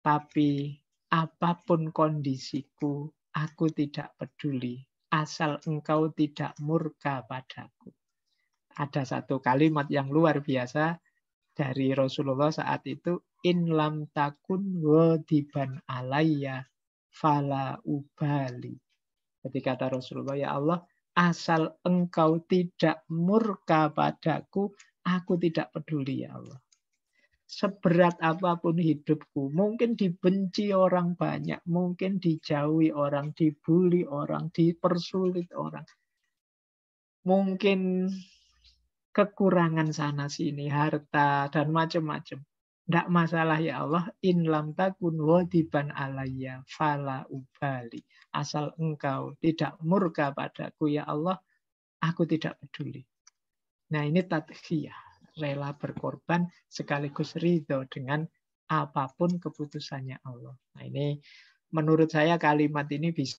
Tapi apapun kondisiku, aku tidak peduli. Asal engkau tidak murka padaku. Ada satu kalimat yang luar biasa dari Rasulullah saat itu, in lam takun wadiban alayya fala ubali. Jadi kata Rasulullah, ya Allah, asal engkau tidak murka padaku, aku tidak peduli ya Allah. Seberat apapun hidupku, mungkin dibenci orang banyak, mungkin dijauhi orang, dibully orang, dipersulit orang. Mungkin kekurangan sana sini, harta dan macam-macam. Tidak masalah ya Allah, in lam takun wadiban alayya fala ubali. Asal engkau tidak murka padaku ya Allah, aku tidak peduli. Nah ini tadhiyah, rela berkorban sekaligus ridho dengan apapun keputusannya Allah. Nah ini menurut saya kalimat ini bisa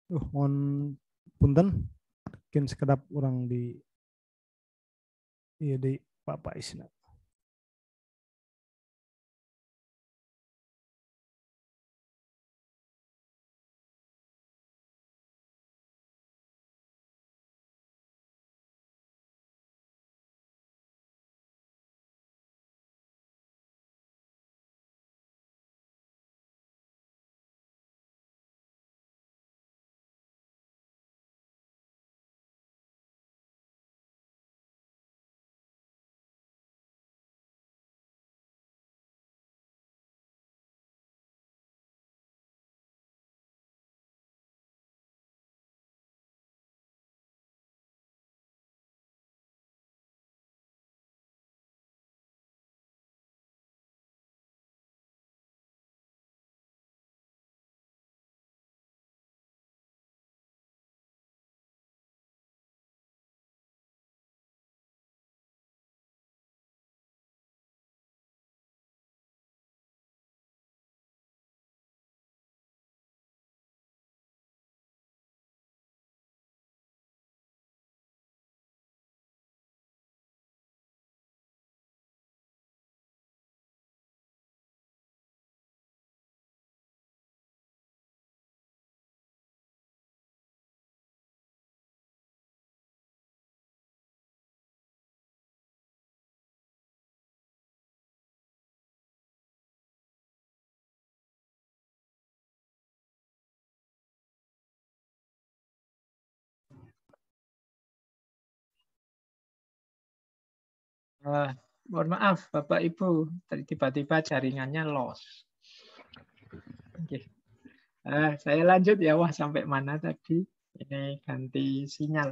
mohon punten, mungkin sekedap orang di Pak Isna. mohon maaf Bapak Ibu, tiba-tiba jaringannya lost. Oke. Saya lanjut ya, wah sampai mana tadi? Ini ganti sinyal.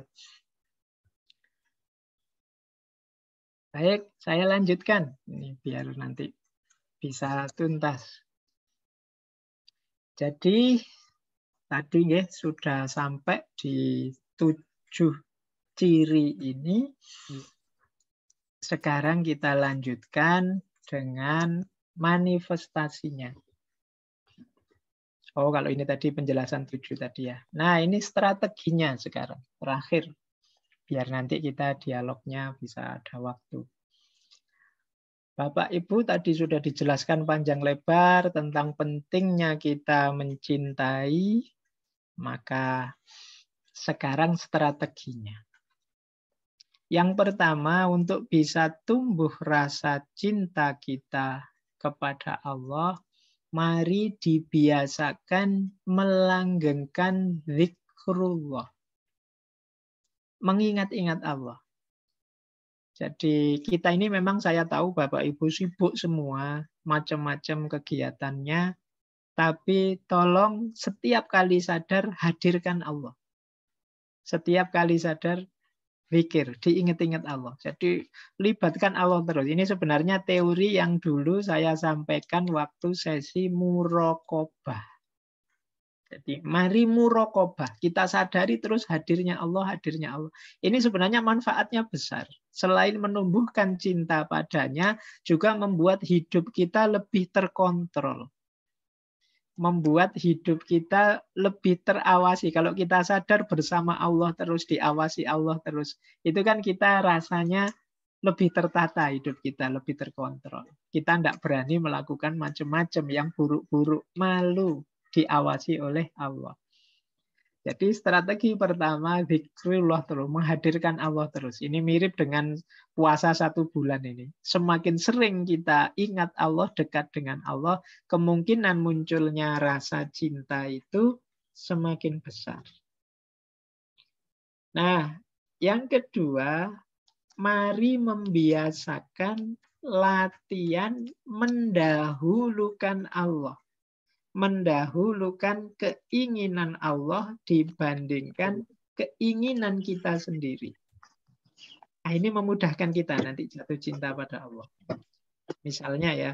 Baik, saya lanjutkan. Ini biar nanti bisa tuntas. Jadi tadi ya sudah sampai di 7 ciri ini. Sekarang kita lanjutkan dengan manifestasinya. Oh, kalau ini tadi penjelasan 7 tadi ya. Nah, ini strateginya sekarang. Terakhir. Biar nanti kita dialognya bisa ada waktu. Bapak Ibu tadi sudah dijelaskan panjang lebar tentang pentingnya kita mencintai. Maka sekarang strateginya. Yang pertama, untuk bisa tumbuh rasa cinta kita kepada Allah, mari dibiasakan melanggengkan zikrullah. Mengingat-ingat Allah. Jadi kita ini memang saya tahu Bapak Ibu sibuk semua, macam-macam kegiatannya, tapi tolong setiap kali sadar hadirkan Allah. Setiap kali sadar zikir, diingat-ingat Allah. Jadi libatkan Allah terus. Ini sebenarnya teori yang dulu saya sampaikan waktu sesi muraqabah. Jadi mari muraqabah, kita sadari terus hadirnya Allah, hadirnya Allah. Ini sebenarnya manfaatnya besar. Selain menumbuhkan cinta padanya, juga membuat hidup kita lebih terkontrol. Membuat hidup kita lebih terawasi. Kalau kita sadar bersama Allah terus, diawasi Allah terus, itu kan kita rasanya lebih tertata hidup kita, lebih terkontrol. Kita tidak berani melakukan macam-macam yang buruk-buruk, malu. Diawasi oleh Allah. Jadi strategi pertama zikrullah terus, menghadirkan Allah terus. Ini mirip dengan puasa 1 bulan ini. Semakin sering kita ingat Allah, dekat dengan Allah, kemungkinan munculnya rasa cinta itu semakin besar. Nah, yang kedua, mari membiasakan latihan mendahulukan Allah. Mendahulukan keinginan Allah dibandingkan keinginan kita sendiri. Nah, ini memudahkan kita nanti jatuh cinta pada Allah. Misalnya ya,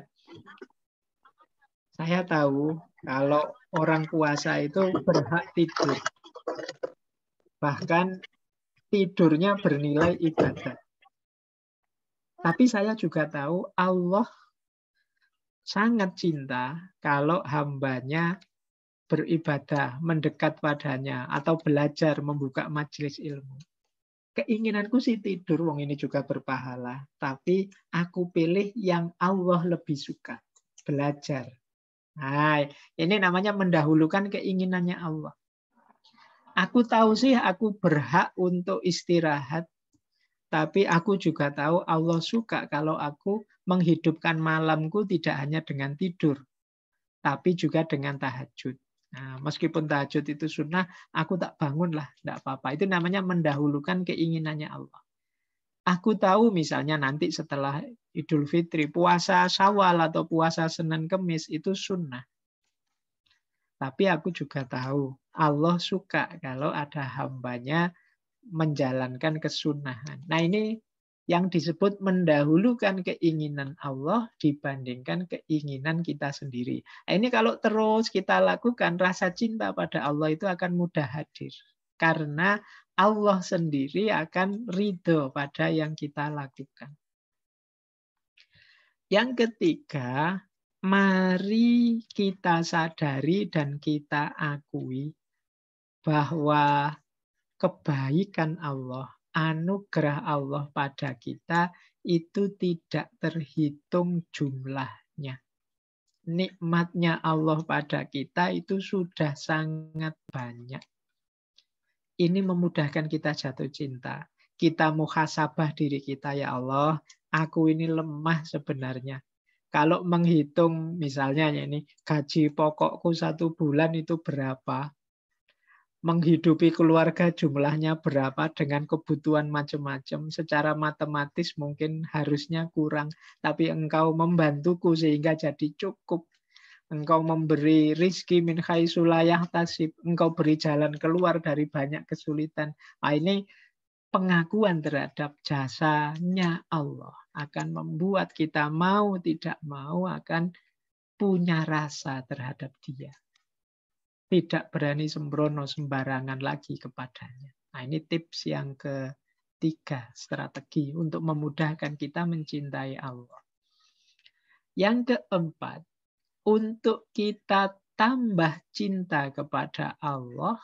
saya tahu kalau orang puasa itu berhak tidur. Bahkan tidurnya bernilai ibadah. Tapi saya juga tahu Allah sangat cinta kalau hambanya beribadah, mendekat padanya, atau belajar, membuka majelis ilmu. Keinginanku sih tidur, wong ini juga berpahala. Tapi aku pilih yang Allah lebih suka, belajar. Nah, ini namanya mendahulukan keinginannya Allah. Aku tahu sih aku berhak untuk istirahat, tapi aku juga tahu Allah suka kalau aku menghidupkan malamku tidak hanya dengan tidur, tapi juga dengan tahajud. Nah, meskipun tahajud itu sunnah, aku tak bangun lah, tidak apa-apa. Itu namanya mendahulukan keinginannya Allah. Aku tahu misalnya nanti setelah Idul Fitri, puasa Syawal atau puasa Senin Kemis itu sunnah. Tapi aku juga tahu Allah suka kalau ada hambanya menjalankan kesunahan. Nah, ini yang disebut mendahulukan keinginan Allah dibandingkan keinginan kita sendiri. Nah, ini kalau terus kita lakukan, rasa cinta pada Allah itu akan mudah hadir. Karena Allah sendiri akan ridho pada yang kita lakukan. Yang ketiga, mari kita sadari dan kita akui bahwa kebaikan Allah, anugerah Allah pada kita itu tidak terhitung jumlahnya. Nikmatnya Allah pada kita itu sudah sangat banyak. Ini memudahkan kita jatuh cinta. Kita muhasabah diri kita, ya Allah, aku ini lemah sebenarnya. Kalau menghitung misalnya ini gaji pokokku 1 bulan itu berapa? Menghidupi keluarga jumlahnya berapa dengan kebutuhan macam-macam. Secara matematis mungkin harusnya kurang. Tapi engkau membantuku sehingga jadi cukup. Engkau memberi rizki min haitsu la yahtasib. Engkau beri jalan keluar dari banyak kesulitan. Nah, ini pengakuan terhadap jasanya Allah. akan membuat kita mau tidak mau akan punya rasa terhadap dia. Tidak berani sembrono sembarangan lagi kepadanya. Nah, ini tips yang ketiga, strategi untuk memudahkan kita mencintai Allah. Yang keempat, untuk kita tambah cinta kepada Allah,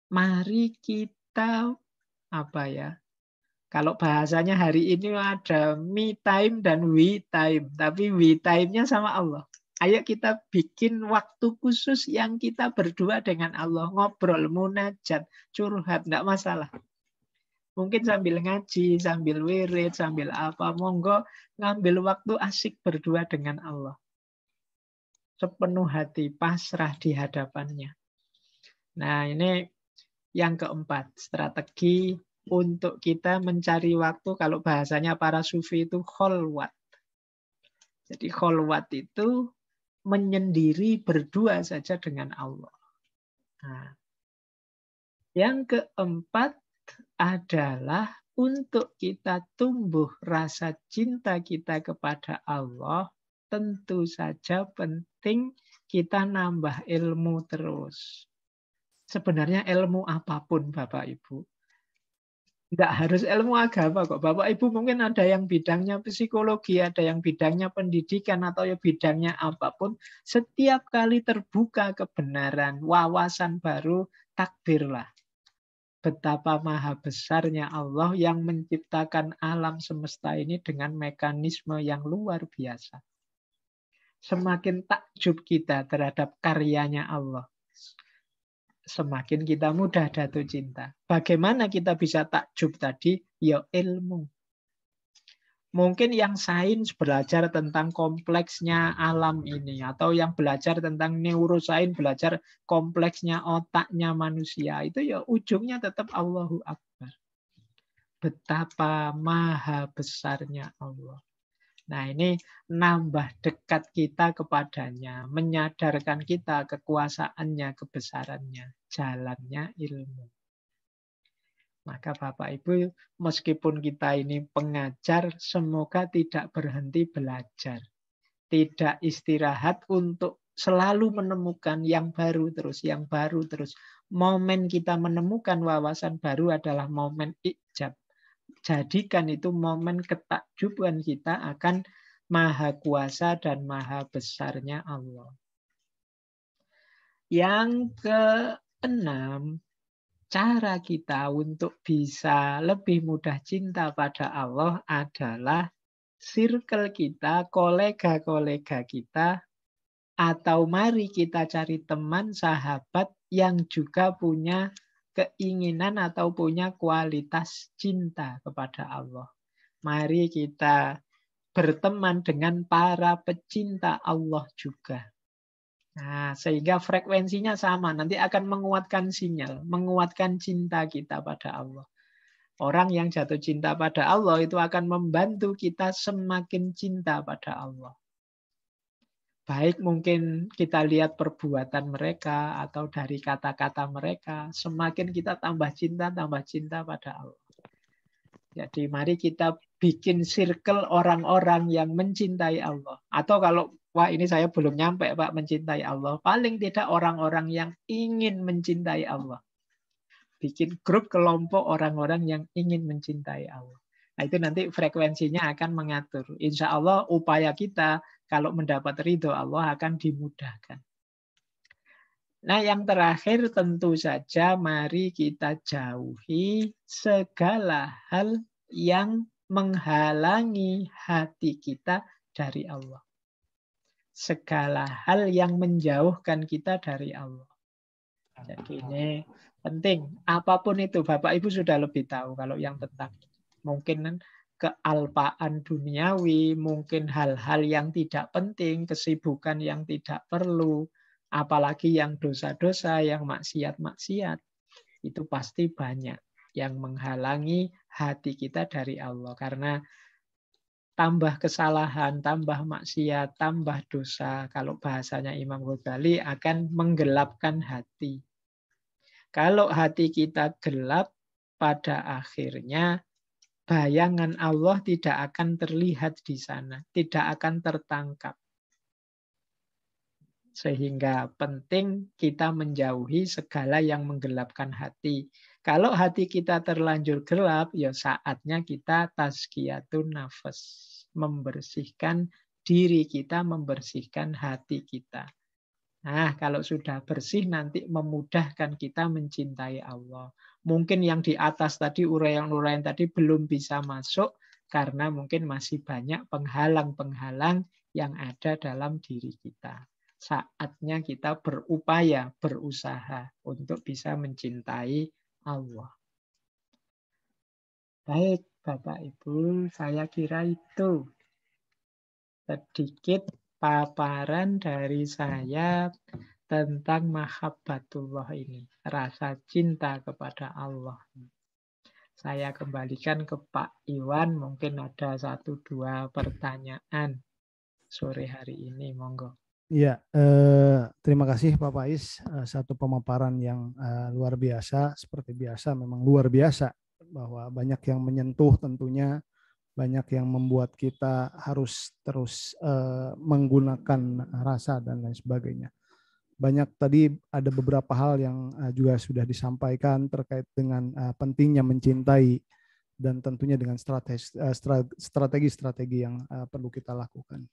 mari kita kalau bahasanya hari ini ada me time dan we time, tapi we time-nya sama Allah. Ayo kita bikin waktu khusus yang kita berdua dengan Allah, ngobrol, munajat, curhat, enggak masalah. Mungkin sambil ngaji, sambil wirid, sambil apa, monggo ngambil waktu asik berdua dengan Allah. Sepenuh hati, pasrah di hadapannya. Nah, ini yang keempat, strategi untuk kita mencari waktu, kalau bahasanya para sufi itu kholwat. Jadi kholwat itu menyendiri berdua saja dengan Allah. Nah, yang keempat adalah untuk kita tumbuh rasa cinta kita kepada Allah, tentu saja penting kita nambah ilmu terus. Sebenarnya ilmu apapun Bapak Ibu. Nggak harus ilmu agama kok. Bapak Ibu mungkin ada yang bidangnya psikologi, ada yang bidangnya pendidikan, atau ya bidangnya apapun. Setiap kali terbuka kebenaran, wawasan baru, takbirlah. Betapa maha besarnya Allah yang menciptakan alam semesta ini dengan mekanisme yang luar biasa. Semakin takjub kita terhadap karyanya Allah, semakin kita mudah jatuh cinta. Bagaimana kita bisa takjub tadi? Ya ilmu. Mungkin yang sains belajar tentang kompleksnya alam ini, atau yang belajar tentang neurosains belajar kompleksnya otaknya manusia, itu ya ujungnya tetap Allahu Akbar. Betapa maha besarnya Allah. Nah, ini nambah dekat kita kepadanya, menyadarkan kita kekuasaannya, kebesarannya, jalannya ilmu. Maka Bapak Ibu, meskipun kita ini pengajar, semoga tidak berhenti belajar. Tidak istirahat untuk selalu menemukan yang baru terus, yang baru terus. Momen kita menemukan wawasan baru adalah momen ijab. Jadikan itu momen ketakjuban kita akan maha kuasa dan maha besarnya Allah. Yang keenam, cara kita untuk bisa lebih mudah cinta pada Allah adalah circle kita, kolega-kolega kita, atau mari kita cari teman, sahabat yang juga punya keinginan atau punya kualitas cinta kepada Allah. Mari kita berteman dengan para pecinta Allah juga. Nah, sehingga frekuensinya sama, nanti akan menguatkan sinyal, menguatkan cinta kita pada Allah. Orang yang jatuh cinta pada Allah itu akan membantu kita semakin cinta pada Allah. Baik mungkin kita lihat perbuatan mereka atau dari kata-kata mereka, semakin kita tambah cinta pada Allah. Jadi mari kita bikin circle orang-orang yang mencintai Allah. Atau kalau, wah ini saya belum nyampe Pak mencintai Allah, paling tidak orang-orang yang ingin mencintai Allah. Bikin grup kelompok orang-orang yang ingin mencintai Allah. Nah itu nanti frekuensinya akan mengatur. Insya Allah upaya kita kalau mendapat ridho Allah akan dimudahkan. Nah yang terakhir tentu saja mari kita jauhi segala hal yang menghalangi hati kita dari Allah. Segala hal yang menjauhkan kita dari Allah. Jadi ini penting. Apapun itu Bapak Ibu sudah lebih tahu kalau yang tentang mungkin kealpaan duniawi, mungkin hal-hal yang tidak penting, kesibukan yang tidak perlu, apalagi yang dosa-dosa, yang maksiat-maksiat, itu pasti banyak yang menghalangi hati kita dari Allah. Karena tambah kesalahan, tambah maksiat, tambah dosa, kalau bahasanya Imam Ghazali akan menggelapkan hati. Kalau hati kita gelap, pada akhirnya bayangan Allah tidak akan terlihat di sana, tidak akan tertangkap. Sehingga penting kita menjauhi segala yang menggelapkan hati. Kalau hati kita terlanjur gelap, ya saatnya kita tazkiyatun nafas. Membersihkan diri kita, membersihkan hati kita. Nah, kalau sudah bersih nanti memudahkan kita mencintai Allah. Mungkin yang di atas tadi, uraian-uraian tadi belum bisa masuk karena mungkin masih banyak penghalang-penghalang yang ada dalam diri kita. Saatnya kita berupaya, berusaha untuk bisa mencintai Allah. Baik, Bapak Ibu, saya kira itu sedikit paparan dari saya tentang mahabbatullah ini, rasa cinta kepada Allah. Saya kembalikan ke Pak Iwan, mungkin ada 1-2 pertanyaan sore hari ini, monggo. Iya, terima kasih Pak Faiz. Satu pemaparan yang luar biasa, seperti biasa memang luar biasa, bahwa banyak yang menyentuh tentunya, banyak yang membuat kita harus terus menggunakan rasa dan lain sebagainya. Banyak tadi ada beberapa hal yang juga sudah disampaikan terkait dengan pentingnya mencintai dan tentunya dengan strategi-strategi yang perlu kita lakukan.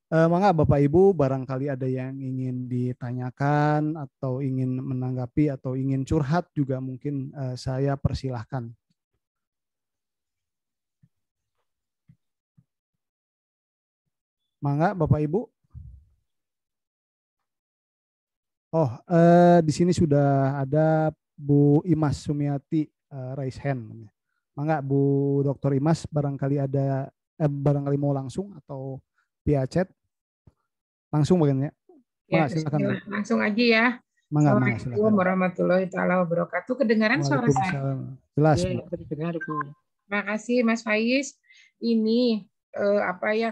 Mangga Bapak Ibu, barangkali ada yang ingin ditanyakan atau ingin menanggapi atau ingin curhat juga mungkin saya persilahkan. Mangga Bapak Ibu. Oh, di sini sudah ada Bu Imas Sumiati raise hand. Mangga Bu Dr. Imas, barangkali ada barangkali mau langsung atau via chat. Langsung bagiannya. Ya, silakan. langsung aja ya. Assalamualaikum warahmatullahi wabarakatuh. Kedengaran suara saya? Jelas. Ya, terdengar, Bu. Terima kasih Mas Faiz. Ini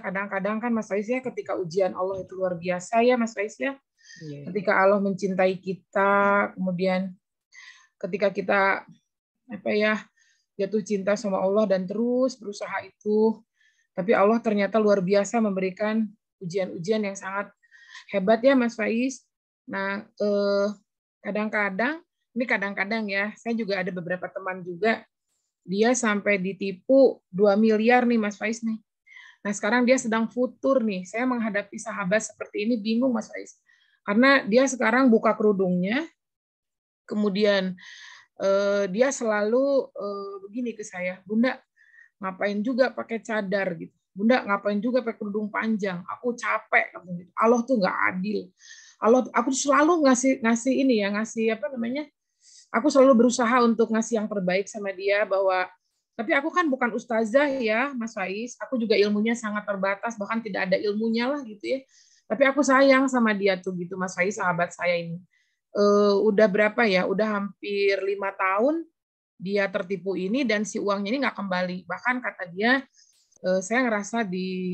kadang-kadang kan Mas Faiz ya, ketika ujian Allah itu luar biasa ya Mas Faiz ya. Ketika Allah mencintai kita, kemudian ketika kita jatuh cinta sama Allah dan terus berusaha itu, tapi Allah ternyata luar biasa memberikan ujian-ujian yang sangat hebat ya Mas Faiz. Nah, kadang-kadang ya, saya juga ada beberapa teman juga, dia sampai ditipu 2 miliar nih Mas Faiz nih. Nah, sekarang dia sedang futur nih. Saya menghadapi sahabat seperti ini bingung Mas Faiz. Karena dia sekarang buka kerudungnya, kemudian dia selalu begini ke saya, Bunda, ngapain juga pakai cadar gitu. Bunda, ngapain juga pakai kerudung panjang? Aku capek. Allah tuh nggak adil. Aku selalu ngasih ini ya, aku selalu berusaha untuk ngasih yang terbaik sama dia, tapi aku kan bukan ustazah ya, Mas Faiz. Aku juga ilmunya sangat terbatas, bahkan tidak ada ilmunya lah gitu ya. Tapi aku sayang sama dia tuh gitu, Mas Faiz, sahabat saya ini. Udah berapa ya? Udah hampir 5 tahun dia tertipu ini dan si uangnya ini nggak kembali. Bahkan kata dia, saya ngerasa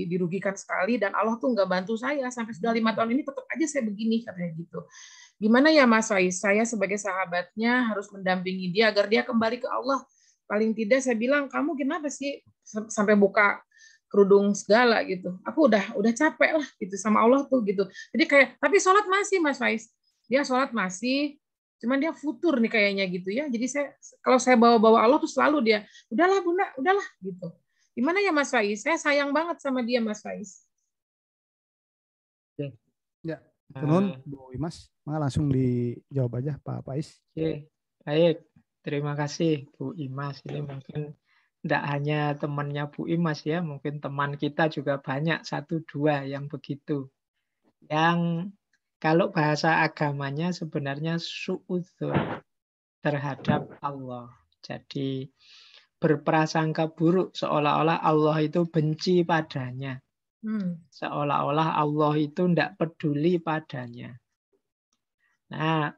dirugikan sekali dan Allah tuh nggak bantu saya sampai sudah 5 tahun ini tetap aja saya begini, katanya gitu. Gimana ya Mas Faiz? Saya sebagai sahabatnya harus mendampingi dia agar dia kembali ke Allah. Paling tidak saya bilang, kamu kenapa sih sampai buka kerudung segala gitu? Aku udah capek lah gitu sama Allah tuh gitu. Jadi tapi sholat masih Mas Faiz. Dia sholat masih, cuman dia futur nih kayaknya gitu ya. Jadi kalau saya bawa-bawa Allah tuh selalu dia, udahlah Bunda, udahlah gitu. Gimana ya Mas Faiz? Saya sayang banget sama dia Mas Faiz. Ya, Tenun, Bu Imas, langsung dijawab aja Pak Faiz. Oke, baik. Terima kasih Bu Imas. Ini mungkin tidak hanya temannya Bu Imas ya, mungkin teman kita juga banyak 1-2 yang begitu. Yang kalau bahasa agamanya sebenarnya suudzon terhadap Allah. Jadi berprasangka buruk seolah-olah Allah itu benci padanya. Seolah-olah Allah itu tidak peduli padanya. Nah,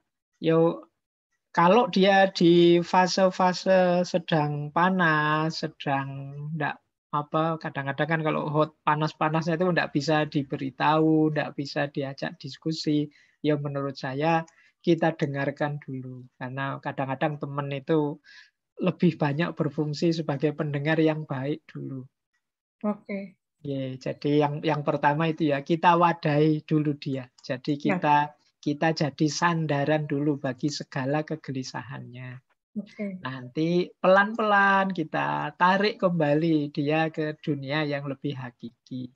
kalau dia di fase-fase sedang panas, sedang enggak kadang-kadang kan kalau panas-panasnya itu enggak bisa diberitahu, enggak bisa diajak diskusi. Ya menurut saya kita dengarkan dulu. Karena kadang-kadang teman itu lebih banyak berfungsi sebagai pendengar yang baik dulu. Oke. Jadi yang pertama itu ya, kita wadahi dulu dia. Jadi kita jadi sandaran dulu bagi segala kegelisahannya. Nanti pelan-pelan kita tarik kembali dia ke dunia yang lebih hakiki.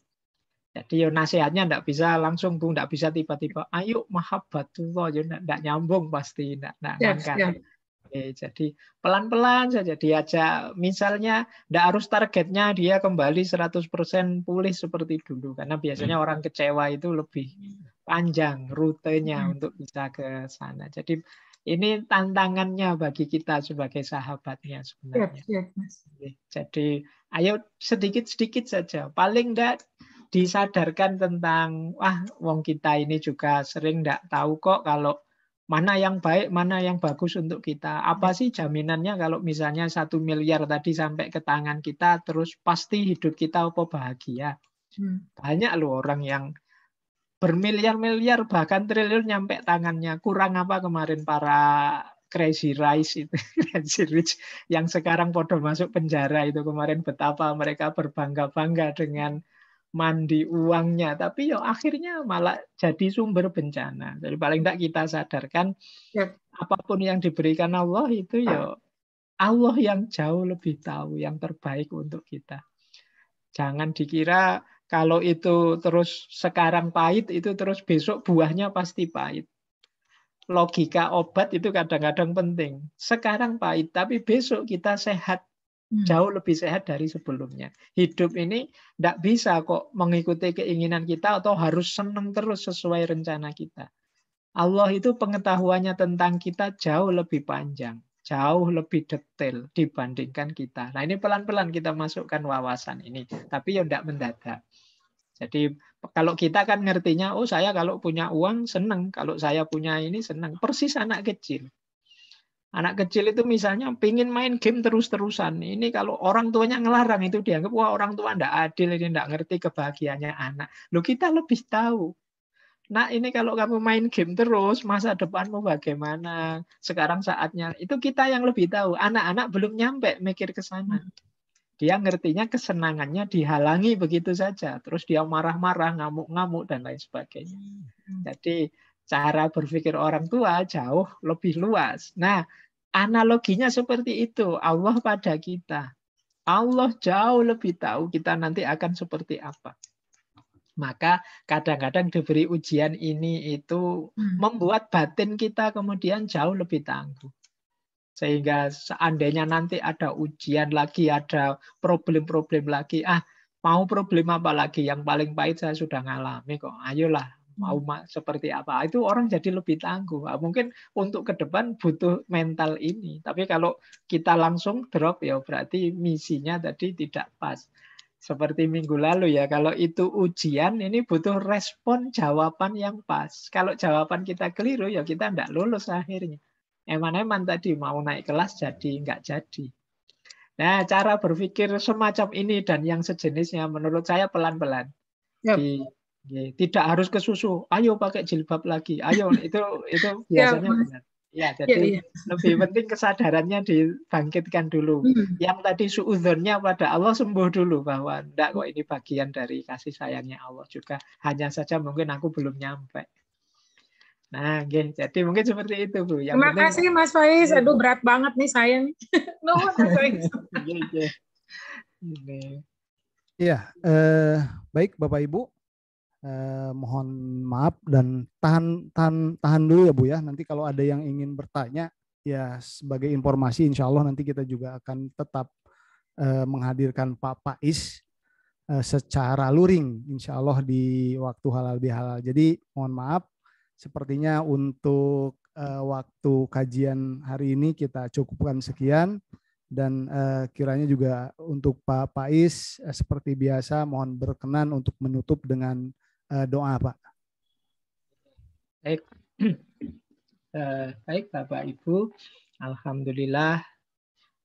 Jadi nasihatnya enggak bisa langsung, Bung, enggak bisa tiba-tiba, ayo mahabbatullah, enggak nyambung pasti, enggak ngangkat. Jadi pelan-pelan saja diajak, misalnya enggak harus targetnya dia kembali 100% pulih seperti dulu, karena biasanya orang kecewa itu lebih panjang rutenya untuk bisa ke sana. Jadi ini tantangannya bagi kita sebagai sahabatnya sebenarnya. Jadi ayo sedikit-sedikit saja. Paling enggak disadarkan tentang, wong kita ini juga sering enggak tahu kok kalau mana yang baik, mana yang bagus untuk kita. Apa sih jaminannya kalau misalnya 1 miliar tadi sampai ke tangan kita, terus pasti hidup kita apa bahagia. Banyak loh orang yang bermiliar-miliar bahkan triliun nyampe tangannya. Kurang apa kemarin para Crazy Rice itu, Crazy Rich yang sekarang podo masuk penjara itu kemarin, betapa mereka berbangga-bangga dengan mandi uangnya, tapi akhirnya malah jadi sumber bencana. Jadi paling tidak kita sadarkan apapun yang diberikan Allah itu Allah yang jauh lebih tahu yang terbaik untuk kita. Jangan dikira kalau itu terus sekarang pahit, itu terus besok buahnya pasti pahit. Logika obat itu kadang-kadang penting. Sekarang pahit, tapi besok kita sehat. Jauh lebih sehat dari sebelumnya. Hidup ini tidak bisa kok mengikuti keinginan kita atau harus senang terus sesuai rencana kita. Allah itu pengetahuannya tentang kita jauh lebih panjang, jauh lebih detail dibandingkan kita. Nah ini pelan-pelan kita masukkan wawasan ini, tapi tidak mendadak. Jadi kalau kita kan ngertinya, saya kalau punya uang senang, kalau saya punya ini senang. Persis anak kecil. Anak kecil itu misalnya pingin main game terus-terusan. Ini kalau orang tuanya ngelarang itu dianggap, wah orang tua tidak adil, ini tidak ngerti kebahagiaannya anak. Loh kita lebih tahu. Nah ini kalau kamu main game terus, masa depanmu bagaimana? Sekarang saatnya, itu kita yang lebih tahu. Anak-anak belum nyampe mikir ke sana. Dia ngertinya kesenangannya dihalangi begitu saja. Terus dia marah-marah, ngamuk-ngamuk, dan lain sebagainya. Jadi cara berpikir orang tua jauh lebih luas. Nah, analoginya seperti itu. Allah pada kita. Allah jauh lebih tahu kita nanti akan seperti apa. Maka kadang-kadang diberi ujian ini itu membuat batin kita kemudian jauh lebih tangguh. Sehingga seandainya nanti ada ujian lagi, ada problem-problem lagi, mau problem apa lagi? Yang paling pahit saya sudah ngalami kok. Ayolah, mau seperti apa? Itu orang jadi lebih tangguh. Mungkin untuk ke depan butuh mental ini. Tapi kalau kita langsung drop, ya berarti misinya tadi tidak pas. Seperti minggu lalu ya, kalau itu ujian, ini butuh respon jawaban yang pas. Kalau jawaban kita keliru, ya kita tidak lulus akhirnya. Eman-eman tadi mau naik kelas jadi nggak jadi. Nah, cara berpikir semacam ini dan yang sejenisnya menurut saya pelan-pelan. Tidak harus ke susu. Ayo pakai jilbab lagi. Ayo itu biasanya benar. Ya, jadi lebih penting kesadarannya dibangkitkan dulu. Yang tadi suudzonnya pada Allah sembuh dulu bahwa enggak kok ini bagian dari kasih sayangnya Allah juga. Hanya saja mungkin aku belum nyampe. Nah, jadi mungkin seperti itu, Bu. Terima kasih, Mas Faiz. Aduh, berat banget nih sayang. Iya, baik Bapak Ibu. Mohon maaf dan tahan dulu ya Bu ya. Nanti kalau ada yang ingin bertanya, ya sebagai informasi, insya Allah nanti kita juga akan tetap menghadirkan Pak Faiz secara luring, insya Allah di waktu halal bihalal. Jadi mohon maaf. Sepertinya untuk waktu kajian hari ini kita cukupkan sekian dan kiranya juga untuk Pak Faiz seperti biasa mohon berkenan untuk menutup dengan doa, Pak. Baik, baik Bapak Ibu, alhamdulillah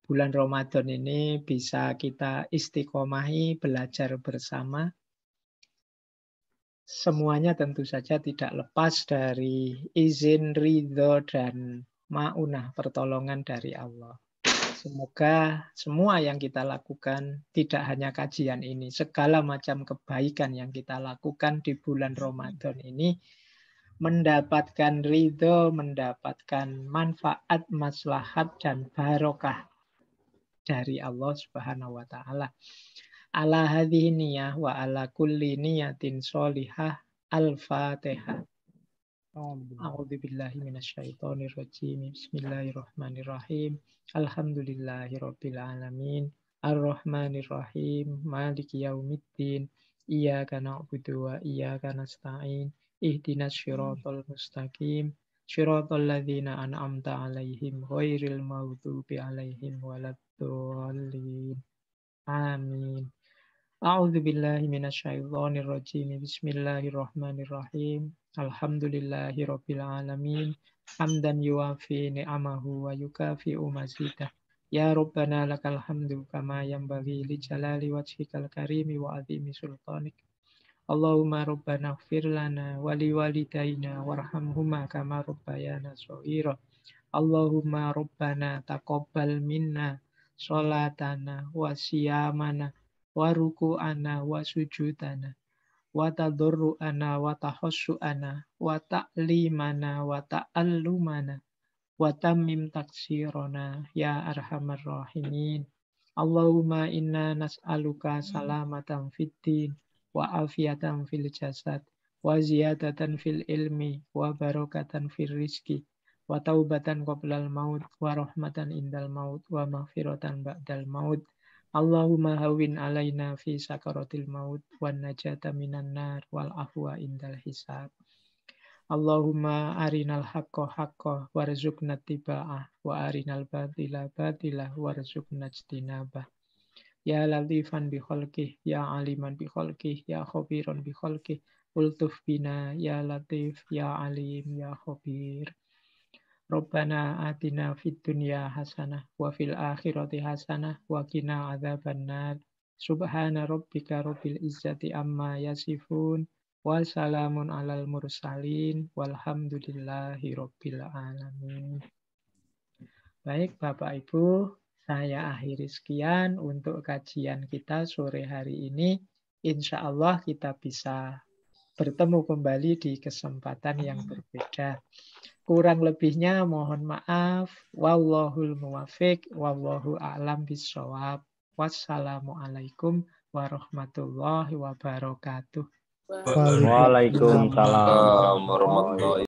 bulan Ramadan ini bisa kita istiqomahi belajar bersama. Semuanya tentu saja tidak lepas dari izin, ridho, dan ma'unah, pertolongan dari Allah. Semoga semua yang kita lakukan, tidak hanya kajian ini, segala macam kebaikan yang kita lakukan di bulan Ramadan ini, mendapatkan ridho, mendapatkan manfaat, maslahat, dan barokah dari Allah Subhanahu wa Ta'ala. Ala hadhihi niyah wa ala kulli niyatin sholihah. Al-Fatihah. A'udzu billahi minasyaitonir rajim. Bismillahirrahmanirrahim. Alhamdulillahirabbil alamin. Arrahmanir rahim. Maliki yaumiddin. Iyyaka na'budu wa iyyaka nasta'in. Ihdinas syiratal mustaqim. Syiratal ladzina an'amta 'alaihim ghairil maghdubi 'alaihim waladdallin. Amin. A'udzu billahi minasyaitonir rajim. Bismillahirrahmanirrahim. Alhamdulillahirabbil alamin. Hamdan yuwafi ni'amahu wa yukafi'u mazidah. Ya Rabbana lakal hamdu kama yanbaghi li jalali wajhikal karimi wa azimi sultanik. Allahumma rabbana ighfir lana wa liwalidayna warhamhuma kama rabbayana shaghira. Allahumma rabbana taqabbal minna sholatana wa siyamana wa ruku'ana wa sujudana wa tadarru'ana wa tahassu'ana wa ta'limana wa ta'allumana wa tammim taksirona ya arhamar rahimin. Allahumma inna nas'aluka salamatan fid din wa afiyatan fil jasad wa ziyadatan fil ilmi wa barakatan fil rizki wa taubatan qoblal maut wa rahmatan indal maut wa maghfiratan ba'dal maut. Allahumma hawin alaina fi sakaratil maut wan najata minan nar wal afwa indal hisab. Allahumma arinal haqqo haqqo warzuqna tiba'ah wa arinal batila batilah warzuqna ijtinabah. Ya latifan bi khalqih, ya aliman bi khalqih, ya khabiran bi khalqih, ultuf bina ya latif, ya alim, ya khabir. Rabbana atina fid dunya hasanah wa fil akhirati hasanah wa qina adzabannar. Subhana rabbika rabbil izzati amma yasifun wa salamun alal mursalin walhamdulillahi rabbil alamin. Baik Bapak Ibu, saya akhiri sekian untuk kajian kita sore hari ini. Insya Allah kita bisa bertemu kembali di kesempatan yang berbeda. Kurang lebihnya mohon maaf. Wallahul muwafiq, wallahu a'lam bishawab. Wassalamualaikum warahmatullahi wabarakatuh. Waalaikumsalam warahmatullahi wabarakatuh.